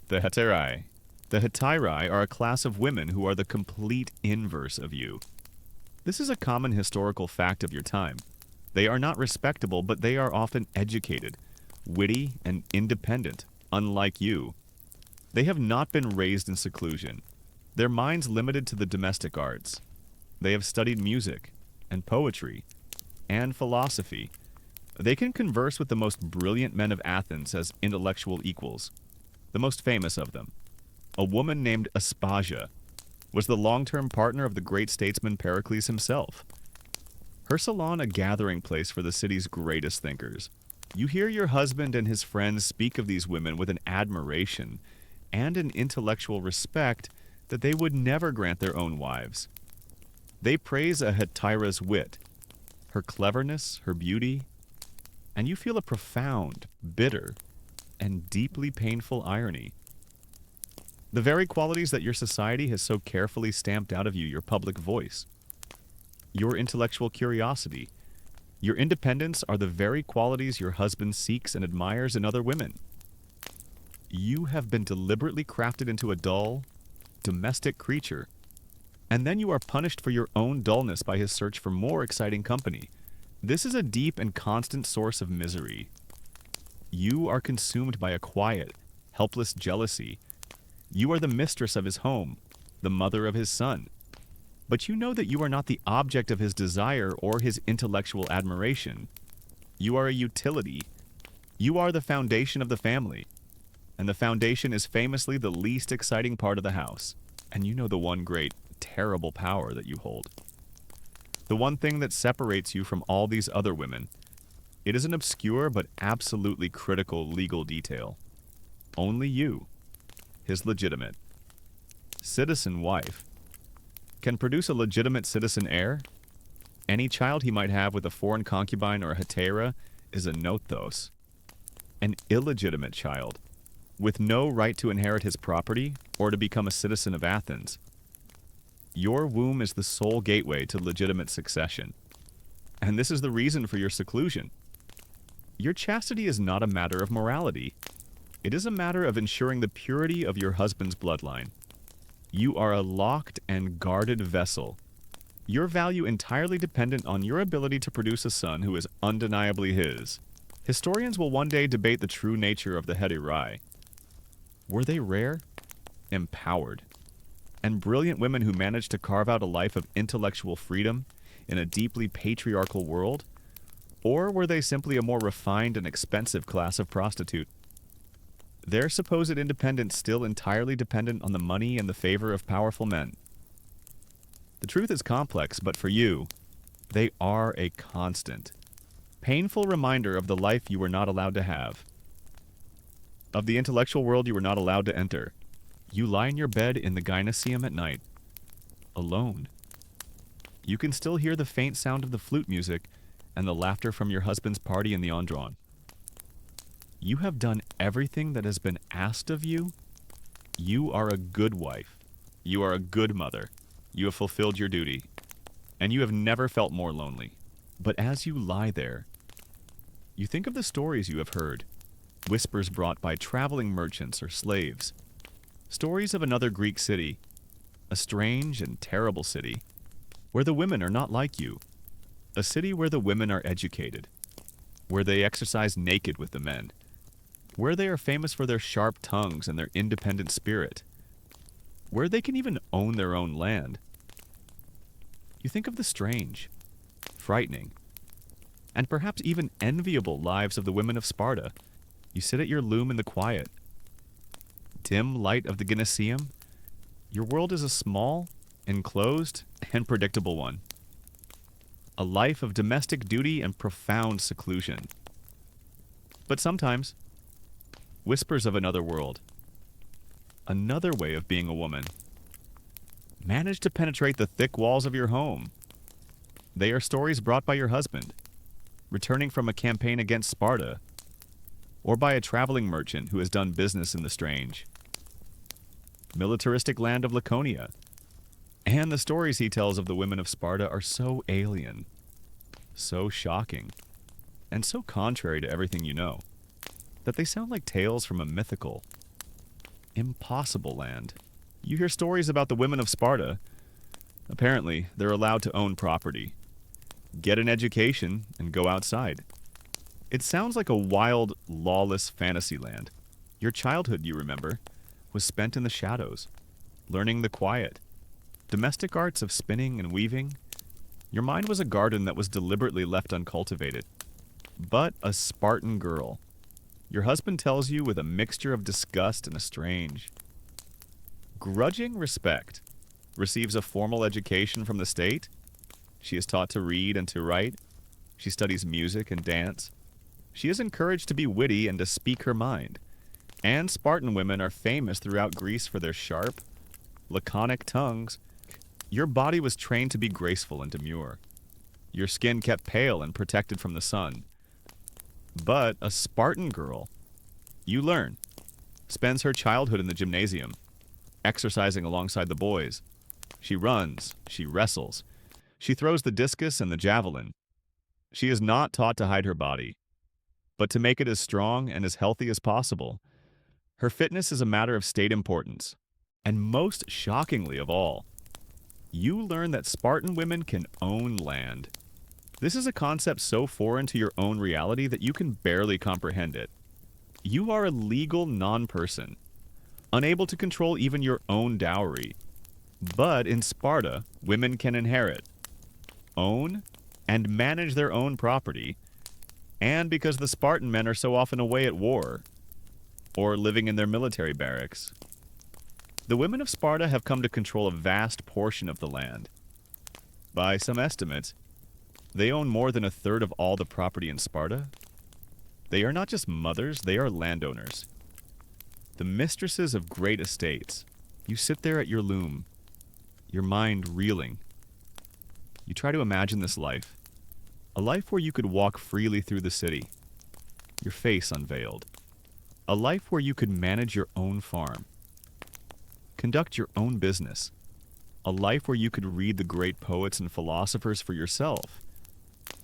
the heterae. The heterae are a class of women who are the complete inverse of you. This is a common historical fact of your time. They are not respectable, but they are often educated, witty, and independent, unlike you. They have not been raised in seclusion, their minds limited to the domestic arts. They have studied music, and poetry, and philosophy, They can converse with the most brilliant men of Athens as intellectual equals. The most famous of them, a woman named Aspasia, was the long-term partner of the great statesman Pericles himself. Her salon a gathering place for the city's greatest thinkers. You hear your husband and his friends speak of these women with an admiration and an intellectual respect that they would never grant their own wives. They praise a hetaira's wit, her cleverness, her beauty, and you feel a profound, bitter, and deeply painful irony. The very qualities that your society has so carefully stamped out of you, your public voice, your intellectual curiosity, your independence are the very qualities your husband seeks and admires in other women. You have been deliberately crafted into a dull, domestic creature, and then you are punished for your own dullness by his search for more exciting company. This is a deep and constant source of misery. You are consumed by a quiet, helpless jealousy. You are the mistress of his home, the mother of his son. But you know that you are not the object of his desire or his intellectual admiration. You are a utility. You are the foundation of the family. And the foundation is famously the least exciting part of the house. And you know the one great, terrible power that you hold. The one thing that separates you from all these other women. It is an obscure but absolutely critical legal detail. Only you, his legitimate, citizen wife, can produce a legitimate citizen heir. Any child he might have with a foreign concubine or a hetaira is a nothos. An illegitimate child, with no right to inherit his property or to become a citizen of Athens. Your womb is the sole gateway to legitimate succession. And this is the reason for your seclusion. Your chastity is not a matter of morality. It is a matter of ensuring the purity of your husband's bloodline. You are a locked and guarded vessel. Your value entirely dependent on your ability to produce a son who is undeniably his. Historians will one day debate the true nature of the hetairae. Were they rare, empowered, and brilliant women who managed to carve out a life of intellectual freedom in a deeply patriarchal world? Or were they simply a more refined and expensive class of prostitute? Their supposed independence still entirely dependent on the money and the favor of powerful men. The truth is complex, but for you, they are a constant, painful reminder of the life you were not allowed to have, of the intellectual world you were not allowed to enter. You lie in your bed in the gyneceum at night, alone. You can still hear the faint sound of the flute music and the laughter from your husband's party in the andron. You have done everything that has been asked of you. You are a good wife. You are a good mother. You have fulfilled your duty. And you have never felt more lonely. But as you lie there, you think of the stories you have heard, whispers brought by traveling merchants or slaves, stories of another Greek city, a strange and terrible city, where the women are not like you, a city where the women are educated, where they exercise naked with the men, where they are famous for their sharp tongues and their independent spirit, where they can even own their own land. You think of the strange, frightening, and perhaps even enviable lives of the women of Sparta. You sit at your loom in the quiet, dim light of the gyneceum. Your world is a small, enclosed, and predictable one. A life of domestic duty and profound seclusion. But sometimes, whispers of another world, another way of being a woman, manage to penetrate the thick walls of your home. They are stories brought by your husband, returning from a campaign against Sparta, or by a traveling merchant who has done business in the strange, militaristic land of Laconia. And the stories he tells of the women of Sparta are so alien, so shocking, and so contrary to everything you know, that they sound like tales from a mythical, impossible land. You hear stories about the women of Sparta. Apparently, they're allowed to own property, get an education, and go outside. It sounds like a wild, lawless fantasy land. Your childhood, you remember, was spent in the shadows, learning the quiet, domestic arts of spinning and weaving. Your mind was a garden that was deliberately left uncultivated. but a Spartan girl. Your husband tells you with a mixture of disgust and estranged. Grudging respect. Receives a formal education from the state. She is taught to read and to write. She studies music and dance. She is encouraged to be witty and to speak her mind. And Spartan women are famous throughout Greece for their sharp, laconic tongues. Your body was trained to be graceful and demure. Your skin kept pale and protected from the sun. But a Spartan girl, you learn, spends her childhood in the gymnasium, exercising alongside the boys. She runs, she wrestles, she throws the discus and the javelin. She is not taught to hide her body, but to make it as strong and as healthy as possible. Her fitness is a matter of state importance. And most shockingly of all, you learn that Spartan women can own land. This is a concept so foreign to your own reality that you can barely comprehend it. You are a legal non-person, unable to control even your own dowry. But in Sparta, women can inherit, own, and manage their own property. And because the Spartan men are so often away at war, or living in their military barracks, the women of Sparta have come to control a vast portion of the land. By some estimates, they own more than a third of all the property in Sparta. They are not just mothers, they are landowners. The mistresses of great estates. You sit there at your loom, your mind reeling. You try to imagine this life, a life where you could walk freely through the city, your face unveiled. A life where you could manage your own farm, conduct your own business. A life where you could read the great poets and philosophers for yourself.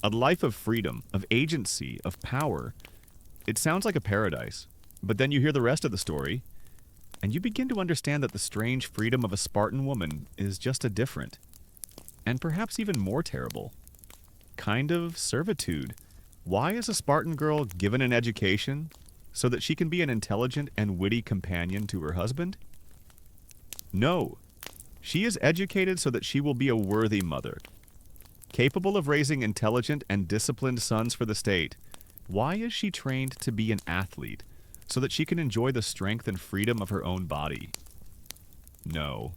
A life of freedom, of agency, of power. It sounds like a paradise, but then you hear the rest of the story, and you begin to understand that the strange freedom of a Spartan woman is just a different, and perhaps even more terrible, kind of servitude. Why is a Spartan girl given an education so that she can be an intelligent and witty companion to her husband? No. She is educated so that she will be a worthy mother, capable of raising intelligent and disciplined sons for the state. Why is she trained to be an athlete, so that she can enjoy the strength and freedom of her own body? No.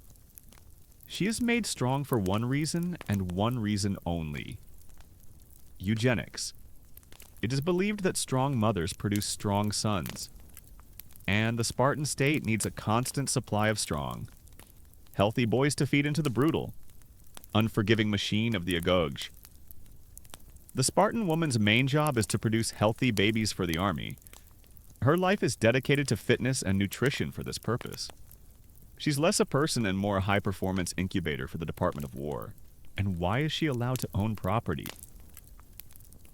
She is made strong for one reason and one reason only: eugenics. It is believed that strong mothers produce strong sons, and the Spartan state needs a constant supply of strong, healthy boys to feed into the brutal, unforgiving machine of the agoge. The Spartan woman's main job is to produce healthy babies for the army. Her life is dedicated to fitness and nutrition for this purpose. She's less a person and more a high-performance incubator for the Department of War. And why is she allowed to own property?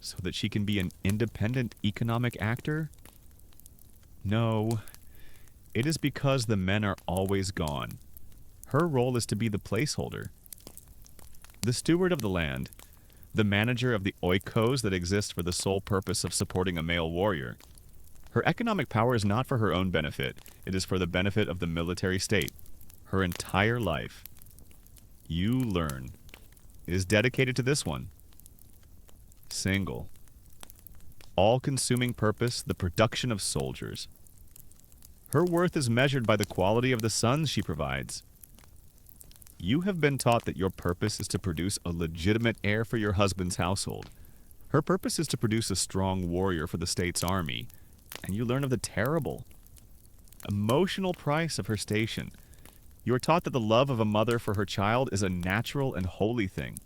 So that she can be an independent economic actor? No. It is because the men are always gone. Her role is to be the placeholder, the steward of the land, the manager of the oikos that exist for the sole purpose of supporting a male warrior. Her economic power is not for her own benefit. It is for the benefit of the military state. Her entire life, you learn, is dedicated to this one. Single. All-consuming purpose, the production of soldiers. Her worth is measured by the quality of the sons she provides. You have been taught that your purpose is to produce a legitimate heir for your husband's household. Her purpose is to produce a strong warrior for the state's army. And you learn of the terrible, emotional price of her station. You are taught that the love of a mother for her child is a natural and holy thing.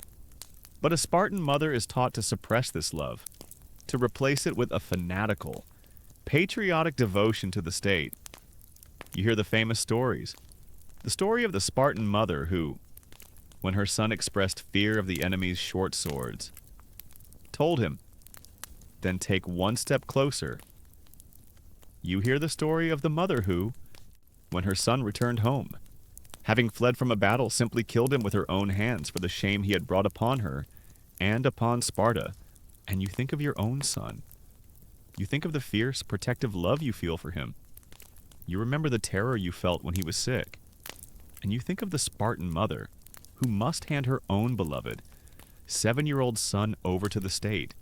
But a Spartan mother is taught to suppress this love, to replace it with a fanatical, patriotic devotion to the state. You hear the famous stories. The story of the Spartan mother who, when her son expressed fear of the enemy's short swords, told him, "Then take one step closer." You hear the story of the mother who, when her son returned home, having fled from a battle, simply killed him with her own hands for the shame he had brought upon her and upon Sparta. And you think of your own son. You think of the fierce, protective love you feel for him. You remember the terror you felt when he was sick. And you think of the Spartan mother, who must hand her own beloved, 7-year-old son over to the state.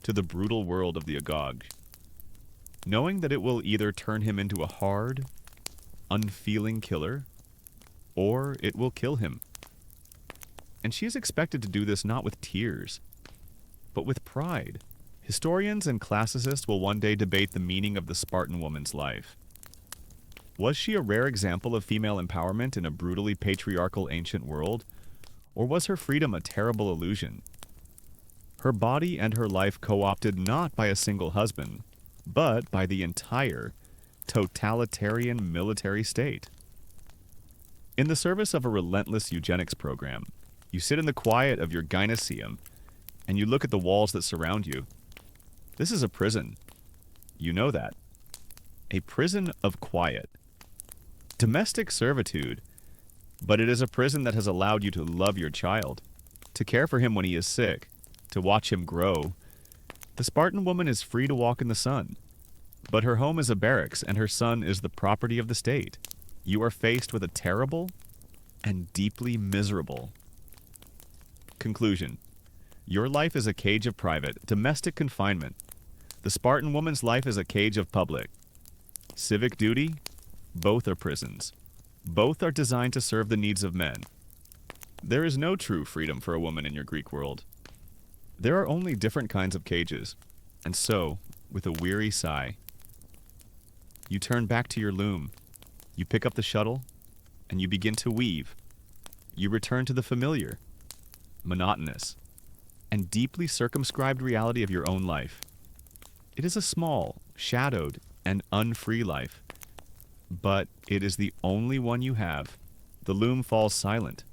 to the brutal world of the Agog, knowing that it will either turn him into a hard, unfeeling killer, or it will kill him. And she is expected to do this not with tears, but with pride. Historians and classicists will one day debate the meaning of the Spartan woman's life. Was she a rare example of female empowerment in a brutally patriarchal ancient world, or was her freedom a terrible illusion? Her body and her life co-opted not by a single husband, but by the entire, totalitarian military state. In the service of a relentless eugenics program, you sit in the quiet of your gynoecium, and you look at the walls that surround you. This is a prison. You know that. A prison of quiet. Domestic servitude, but it is a prison that has allowed you to love your child, to care for him when he is sick, to watch him grow. The Spartan woman is free to walk in the sun, but her home is a barracks and her son is the property of the state. You are faced with a terrible and deeply miserable. Conclusion. Your life is a cage of private, domestic confinement. The Spartan woman's life is a cage of public. Civic duty? Both are prisons. Both are designed to serve the needs of men. There is no true freedom for a woman in your Greek world. There are only different kinds of cages. And so, with a weary sigh, you turn back to your loom. You pick up the shuttle, and you begin to weave. You return to the familiar, monotonous, and deeply circumscribed reality of your own life. It is a small, shadowed, and unfree life, but it is the only one you have. The loom falls silent,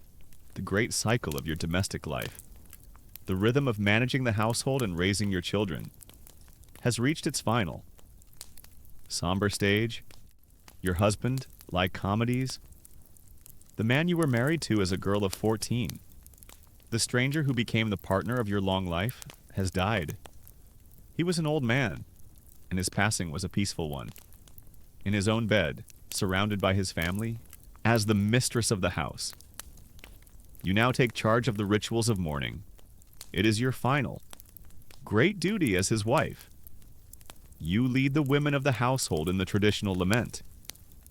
the great cycle of your domestic life, the rhythm of managing the household and raising your children, has reached its final. Somber stage, your husband, like comedies, the man you were married to as a girl of 14, the stranger who became the partner of your long life, has died. He was an old man, and his passing was a peaceful one. In his own bed, surrounded by his family, as the mistress of the house. You now take charge of the rituals of mourning. It is your final, great duty as his wife. You lead the women of the household in the traditional lament.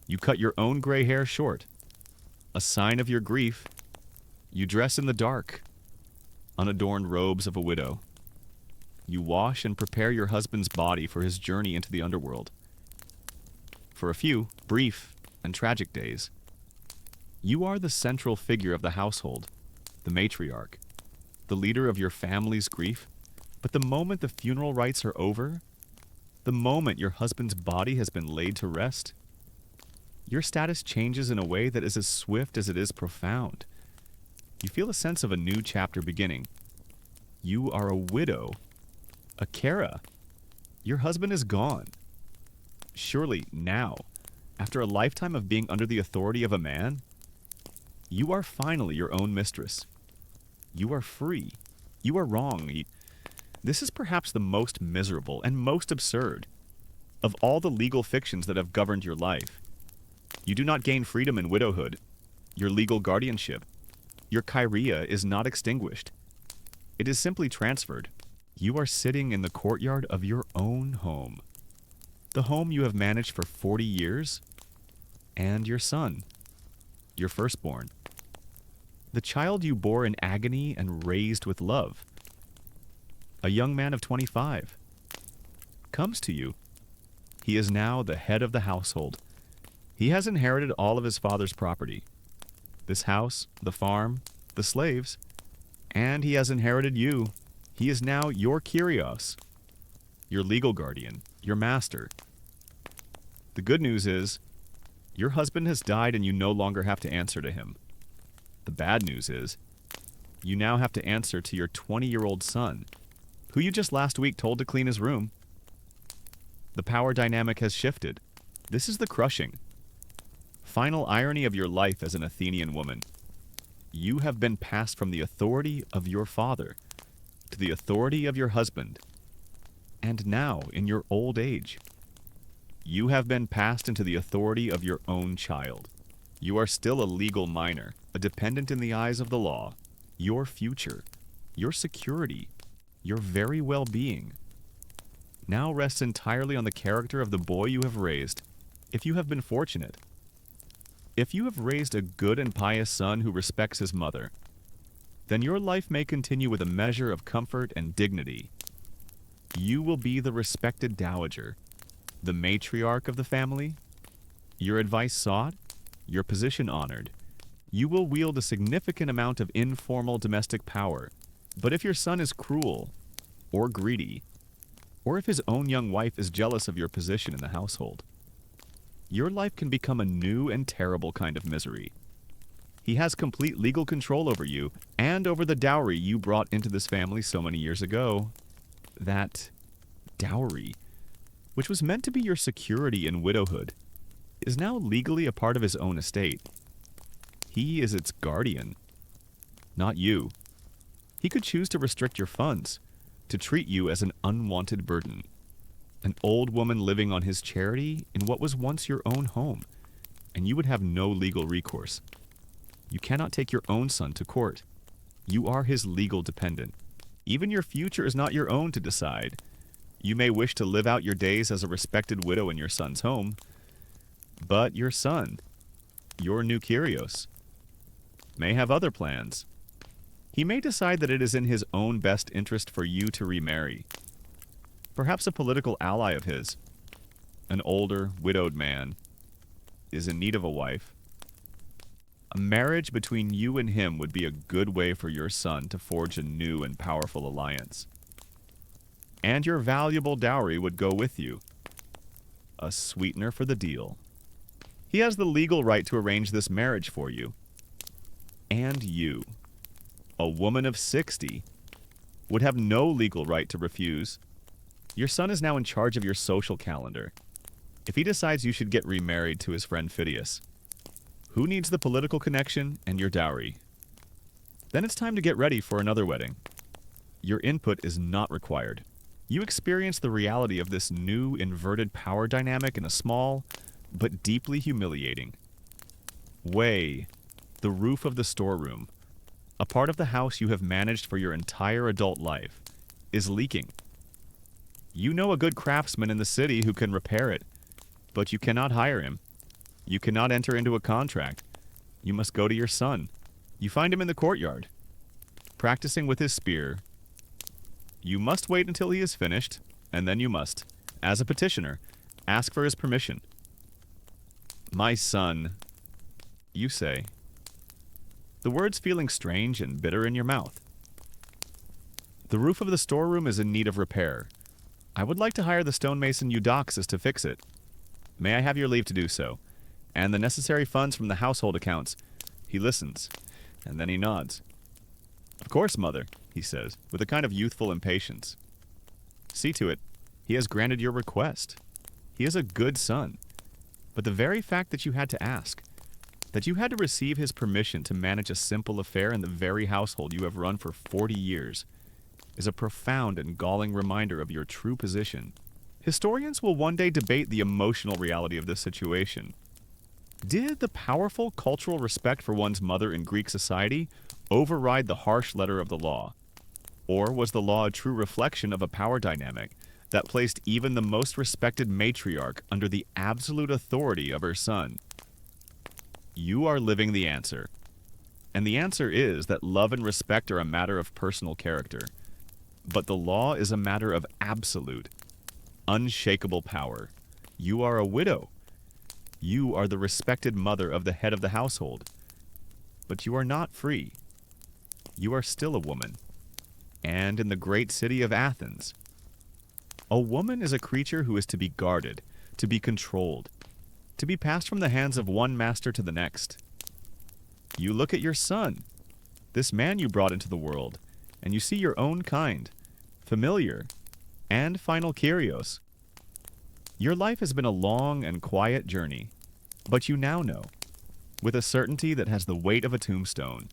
You cut your own gray hair short. A sign of your grief, you dress in the dark, unadorned robes of a widow. You wash and prepare your husband's body for his journey into the underworld. For a few brief and tragic days, you are the central figure of the household, the matriarch, the leader of your family's grief. But the moment the funeral rites are over, the moment your husband's body has been laid to rest, your status changes in a way that is as swift as it is profound. You feel a sense of a new chapter beginning. You are a widow, a Kara. Your husband is gone. Surely now, after a lifetime of being under the authority of a man, you are finally your own mistress. You are free. You are wrong. This is perhaps the most miserable and most absurd of all the legal fictions that have governed your life. You do not gain freedom in widowhood, your legal guardianship. Your Kyria is not extinguished. It is simply transferred. You are sitting in the courtyard of your own home. The home you have managed for 40 years, and your son, your firstborn. The child you bore in agony and raised with love. A young man of 25 comes to you. He is now the head of the household. He has inherited all of his father's property. This house, the farm, the slaves, and he has inherited you. He is now your Kyrios, your legal guardian, your master. The good news is, your husband has died and you no longer have to answer to him. The bad news is, you now have to answer to your 20-year-old son, who you just last week told to clean his room. The power dynamic has shifted. This is the crushing, final irony of your life as an Athenian woman. You have been passed from the authority of your father to the authority of your husband, and now, in your old age, you have been passed into the authority of your own child. You are still a legal minor, a dependent in the eyes of the law. Your future, your security, your very well-being now rests entirely on the character of the boy you have raised, if you have been fortunate. If you have raised a good and pious son who respects his mother, then your life may continue with a measure of comfort and dignity. You will be the respected dowager, the matriarch of the family, your advice sought, your position honored. You will wield a significant amount of informal domestic power. But if your son is cruel or greedy, or if his own young wife is jealous of your position in the household, your life can become a new and terrible kind of misery. He has complete legal control over you and over the dowry you brought into this family so many years ago. That dowry, which was meant to be your security in widowhood, is now legally a part of his own estate. He is its guardian, not you. He could choose to restrict your funds, to treat you as an unwanted burden, an old woman living on his charity in what was once your own home, and you would have no legal recourse. You cannot take your own son to court. You are his legal dependent. Even your future is not your own to decide. You may wish to live out your days as a respected widow in your son's home, but your son, your new Kyrios, may have other plans. He may decide that it is in his own best interest for you to remarry. Perhaps a political ally of his, an older, widowed man, is in need of a wife. A marriage between you and him would be a good way for your son to forge a new and powerful alliance. And your valuable dowry would go with you, a sweetener for the deal. He has the legal right to arrange this marriage for you. And you, a woman of 60, would have no legal right to refuse. Your son is now in charge of your social calendar. If he decides you should get remarried to his friend Phidias, who needs the political connection and your dowry? Then it's time to get ready for another wedding. Your input is not required. You experience the reality of this new inverted power dynamic in a small, but deeply humiliating way. The roof of the storeroom, a part of the house you have managed for your entire adult life, is leaking. You know a good craftsman in the city who can repair it, but you cannot hire him. You cannot enter into a contract. You must go to your son. You find him in the courtyard, practicing with his spear. You must wait until he is finished, and then you must, as a petitioner, ask for his permission. My son, you say, the words feeling strange and bitter in your mouth. The roof of the storeroom is in need of repair. I would like to hire the stonemason Eudoxus to fix it. May I have your leave to do so, and the necessary funds from the household accounts? He listens, and then he nods. Of course, mother, he says, with a kind of youthful impatience. See to it, he has granted your request. He is a good son. But the very fact that you had to ask, that you had to receive his permission to manage a simple affair in the very household you have run for 40 years, is a profound and galling reminder of your true position. Historians will one day debate the emotional reality of this situation. Did the powerful cultural respect for one's mother in Greek society override the harsh letter of the law? Or was the law a true reflection of a power dynamic that placed even the most respected matriarch under the absolute authority of her son? You are living the answer. And the answer is that love and respect are a matter of personal character. But the law is a matter of absolute, unshakable power. You are a widow. You are the respected mother of the head of the household. But you are not free. You are still a woman. And in the great city of Athens, a woman is a creature who is to be guarded, to be controlled, to be passed from the hands of one master to the next. You look at your son, this man you brought into the world, and you see your own kind, familiar, and final Kyrios. Your life has been a long and quiet journey, but you now know, with a certainty that has the weight of a tombstone,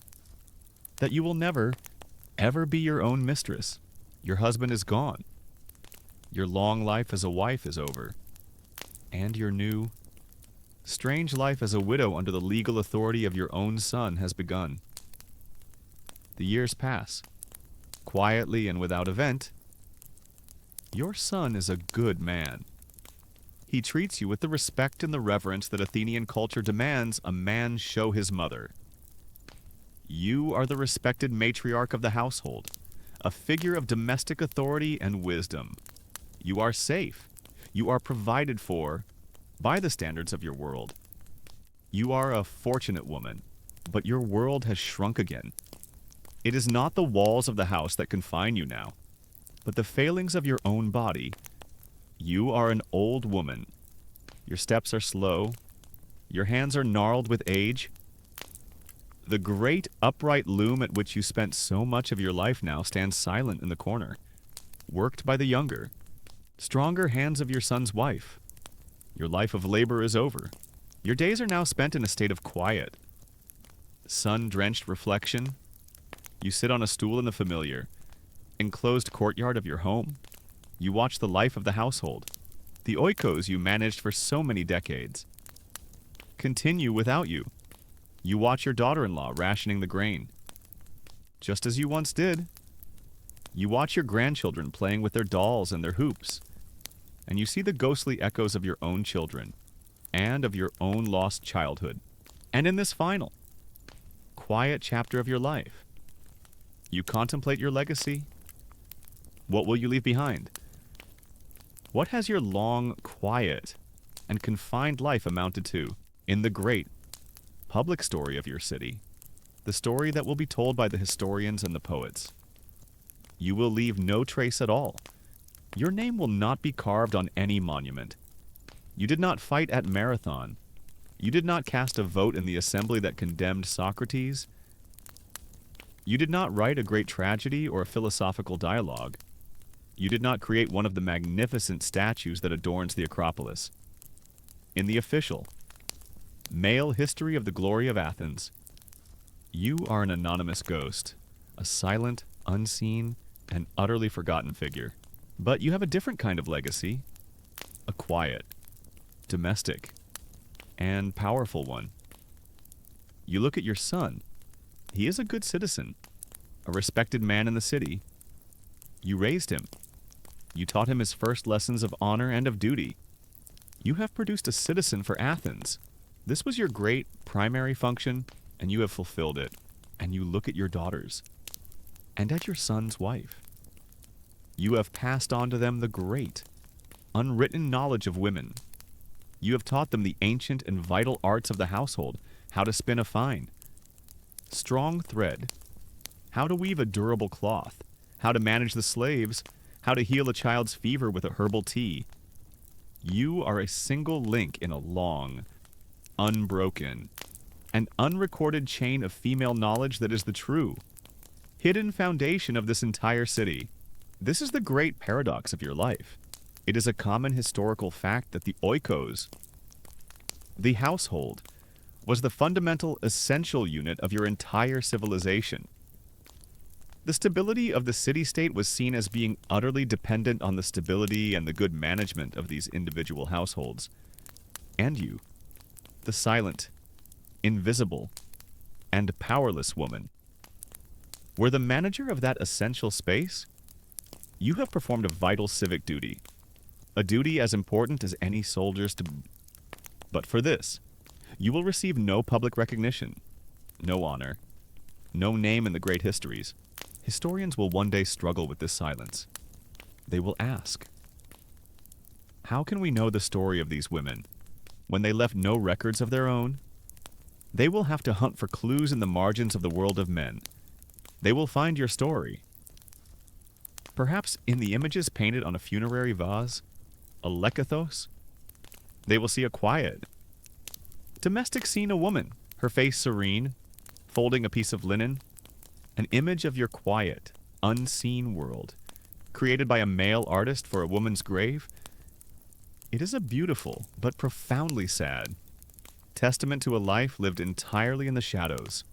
that you will never, ever be your own mistress. Your husband is gone. Your long life as a wife is over. And your new, strange life as a widow under the legal authority of your own son has begun. The years pass, quietly and without event, Your son is a good man. He treats you with the respect and the reverence that Athenian culture demands a man show his mother. You are the respected matriarch of the household, a figure of domestic authority and wisdom. You are safe. You are provided for by the standards of your world. You are a fortunate woman, but your world has shrunk again. It is not the walls of the house that confine you now, but the failings of your own body. You are an old woman. Your steps are slow. Your hands are gnarled with age. The great upright loom at which you spent so much of your life now stands silent in the corner, worked by the younger, stronger hands of your son's wife. Your life of labor is over. Your days are now spent in a state of quiet. Sun-drenched reflection. You sit on a stool in the familiar, enclosed courtyard of your home. You watch the life of the household, the oikos you managed for so many decades, continue without you. You watch your daughter-in-law rationing the grain, just as you once did. You watch your grandchildren playing with their dolls and their hoops, and you see the ghostly echoes of your own children and of your own lost childhood. And in this final, quiet chapter of your life, you contemplate your legacy. What will you leave behind? What has your long, quiet, and confined life amounted to in the great public story of your city, the story that will be told by the historians and the poets? You will leave no trace at all. Your name will not be carved on any monument. You did not fight at Marathon. You did not cast a vote in the assembly that condemned Socrates. You did not write a great tragedy or a philosophical dialogue. You did not create one of the magnificent statues that adorns the Acropolis. In the official, male history of the glory of Athens, you are an anonymous ghost, a silent, unseen, and utterly forgotten figure. But you have a different kind of legacy, a quiet, domestic, and powerful one. You look at your son. He is a good citizen, a respected man in the city. You raised him. You taught him his first lessons of honor and of duty. You have produced a citizen for Athens. This was your great primary function, and you have fulfilled it. And you look at your daughters, and at your son's wife. You have passed on to them the great, unwritten knowledge of women. You have taught them the ancient and vital arts of the household, how to spin a fine, strong thread, how to weave a durable cloth, how to manage the slaves, how to heal a child's fever with a herbal tea. You are a single link in a long, unbroken, and unrecorded chain of female knowledge that is the true, hidden foundation of this entire city. This is the great paradox of your life. It is a common historical fact that the oikos, the household, was the fundamental, essential unit of your entire civilization. The stability of the city-state was seen as being utterly dependent on the stability and the good management of these individual households. And you, the silent, invisible, and powerless woman, were the manager of that essential space. You have performed a vital civic duty, a duty as important as any soldier's to... But for this, you will receive no public recognition, no honor, no name in the great histories. Historians will one day struggle with this silence. They will ask, how can we know the story of these women when they left no records of their own? They will have to hunt for clues in the margins of the world of men. They will find your story. Perhaps in the images painted on a funerary vase, a lekathos, they will see a quiet, domestic scene, a woman, her face serene, folding a piece of linen, an image of your quiet, unseen world, created by a male artist for a woman's grave. It is a beautiful, but profoundly sad, testament to a life lived entirely in the shadows.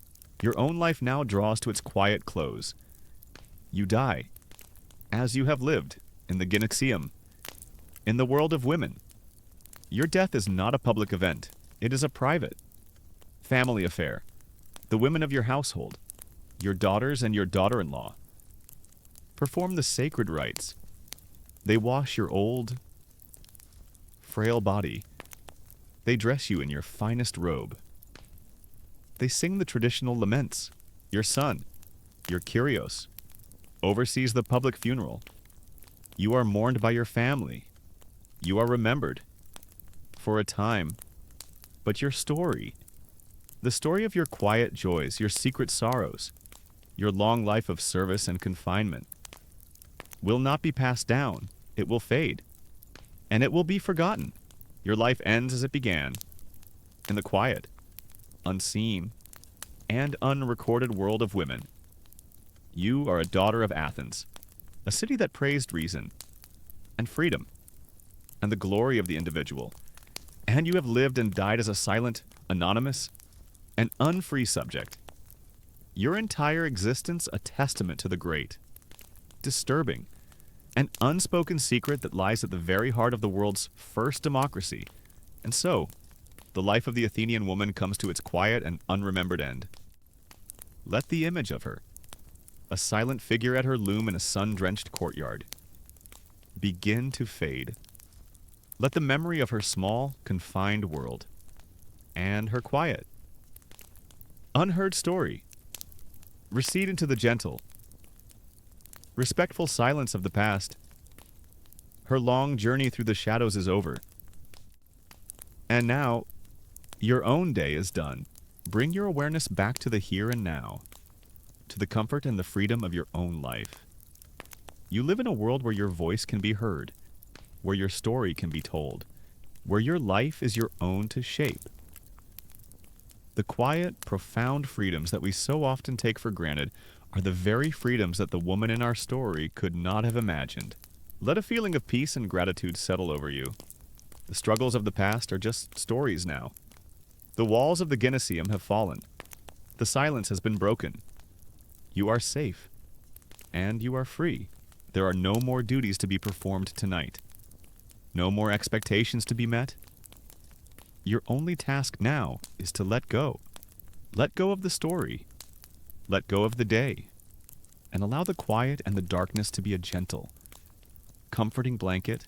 Your own life now draws to its quiet close. You die, as you have lived, in the gynaexium, in the world of women. Your death is not a public event. It is a private, family affair. The women of your household, your daughters and your daughter-in-law, perform the sacred rites. They wash your old, frail body. They dress you in your finest robe. They sing the traditional laments. Your son, your Kyrios, oversees the public funeral. You are mourned by your family. You are remembered. For a time. But your story, the story of your quiet joys, your secret sorrows, your long life of service and confinement, will not be passed down. It will fade. And it will be forgotten. Your life ends as it began, in the quiet, unseen, and unrecorded world of women. You are a daughter of Athens, a city that praised reason and freedom and the glory of the individual. And you have lived and died as a silent, anonymous, and unfree subject. Your entire existence a testament to the great, disturbing, and unspoken secret that lies at the very heart of the world's first democracy. And so, the life of the Athenian woman comes to its quiet and unremembered end. Let the image of her, a silent figure at her loom in a sun-drenched courtyard, begin to fade. Let the memory of her small, confined world, and her quiet, unheard story, recede into the gentle, respectful silence of the past. Her long journey through the shadows is over. And now, your own day is done. Bring your awareness back to the here and now, to the comfort and the freedom of your own life. You live in a world where your voice can be heard, where your story can be told, where your life is your own to shape. The quiet, profound freedoms that we so often take for granted are the very freedoms that the woman in our story could not have imagined. Let a feeling of peace and gratitude settle over you. The struggles of the past are just stories now. The walls of the Gymnasium have fallen. The silence has been broken. You are safe. And you are free. There are no more duties to be performed tonight. No more expectations to be met. Your only task now is to let go. Let go of the story. Let go of the day. And allow the quiet and the darkness to be a gentle, comforting blanket.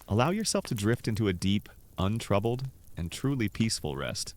Allow yourself to drift into a deep, untroubled, and truly peaceful rest.